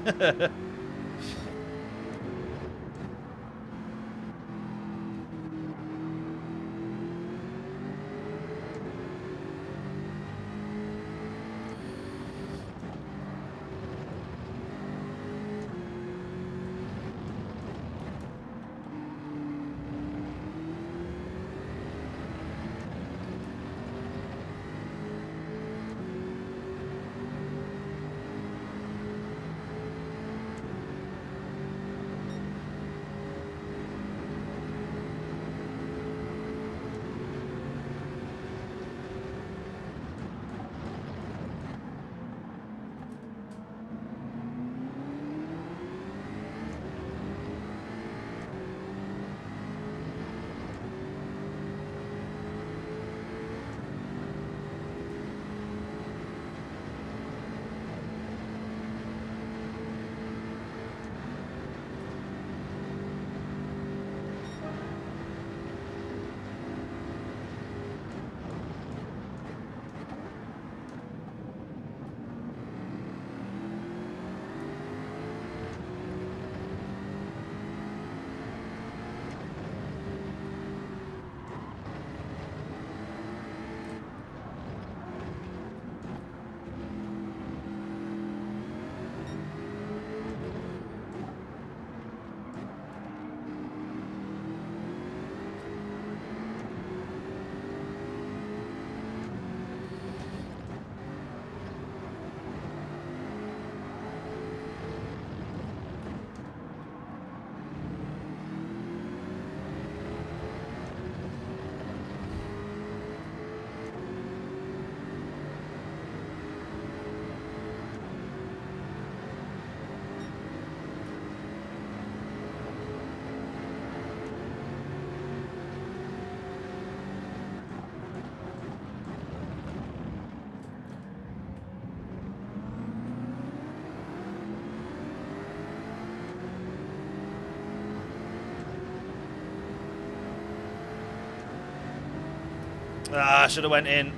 Ah, I should have went in.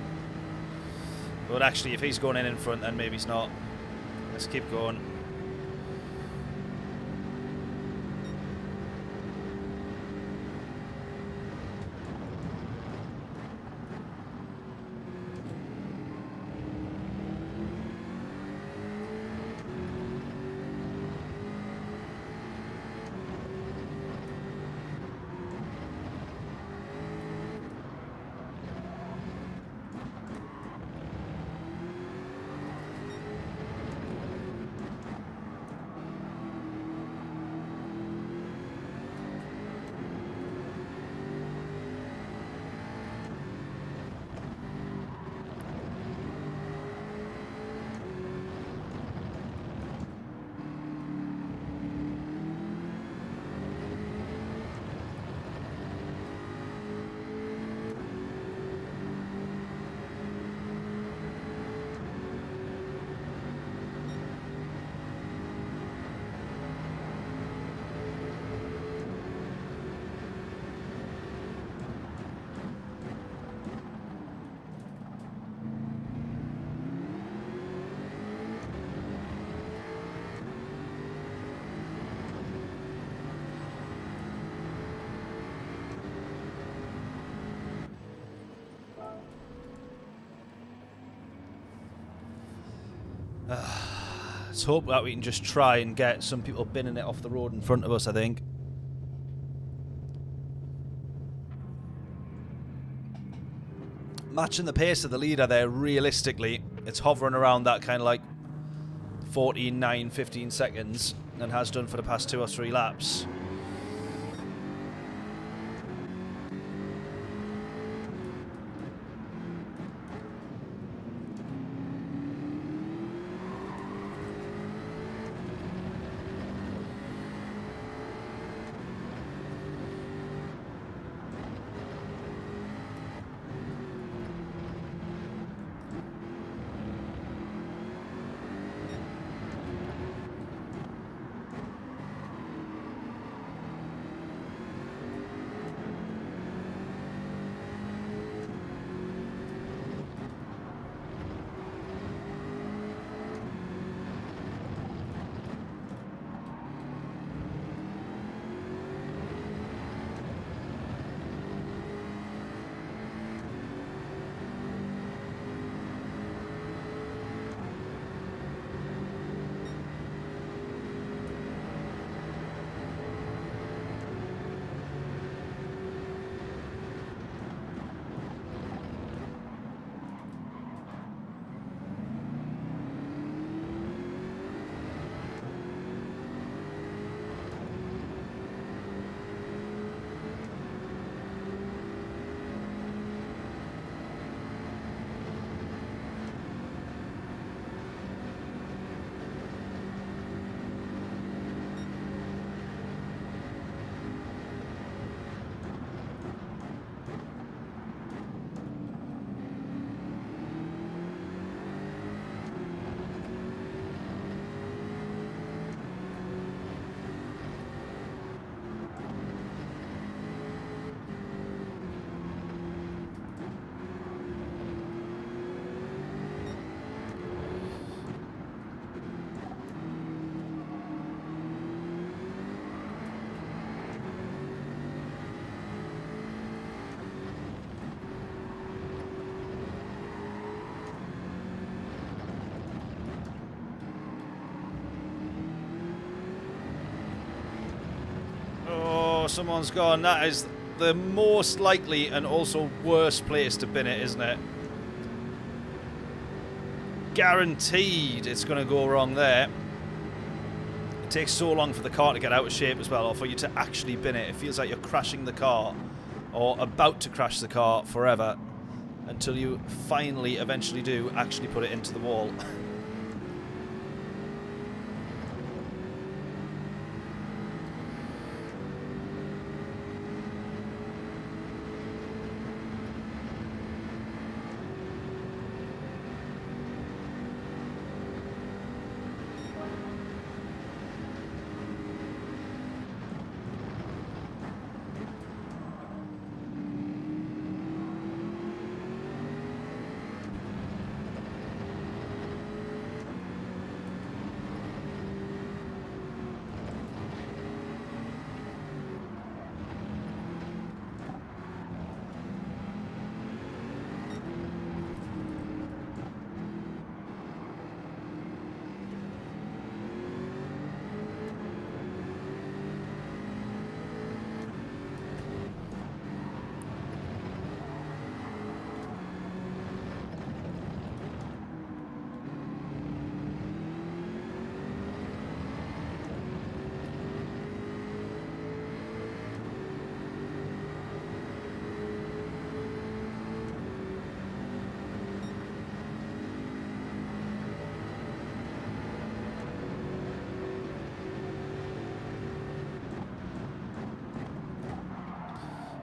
But actually, if he's going in front, then maybe he's not. Let's keep going. Let's hope that we can just try and get some people binning it off the road in front of us, I think. Matching the pace of the leader there, realistically. It's hovering around that kind of like 14, 9, 15 seconds and has done for the past 2 or 3 laps. Someone's gone. That is the most likely and also worst place to bin it, isn't it? Guaranteed it's going to go wrong there. It takes so long for the car to get out of shape as well, or for you to actually bin it. It feels like you're crashing the car or about to crash the car forever until you finally, eventually do actually put it into the wall.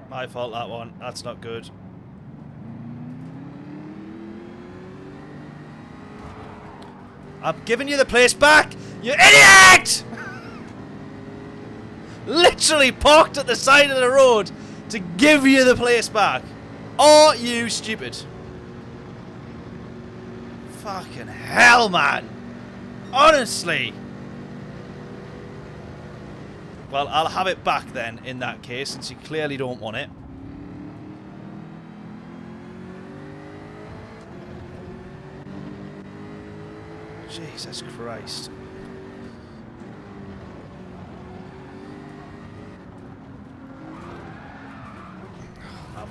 My fault, that one. That's not good. I'm giving you the place back, you idiot! Literally parked at the side of the road to give you the place back. Are you stupid? Fucking hell, man. Honestly. Well, I'll have it back then, in that case, since you clearly don't want it. Jesus Christ.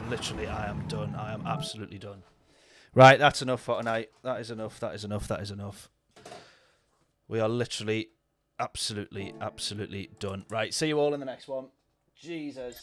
Literally, I am done. I am absolutely done. Right, that's enough for tonight. That is enough. That is enough. That is enough. We are literally, absolutely done. Right, see you all in the next one. Jesus.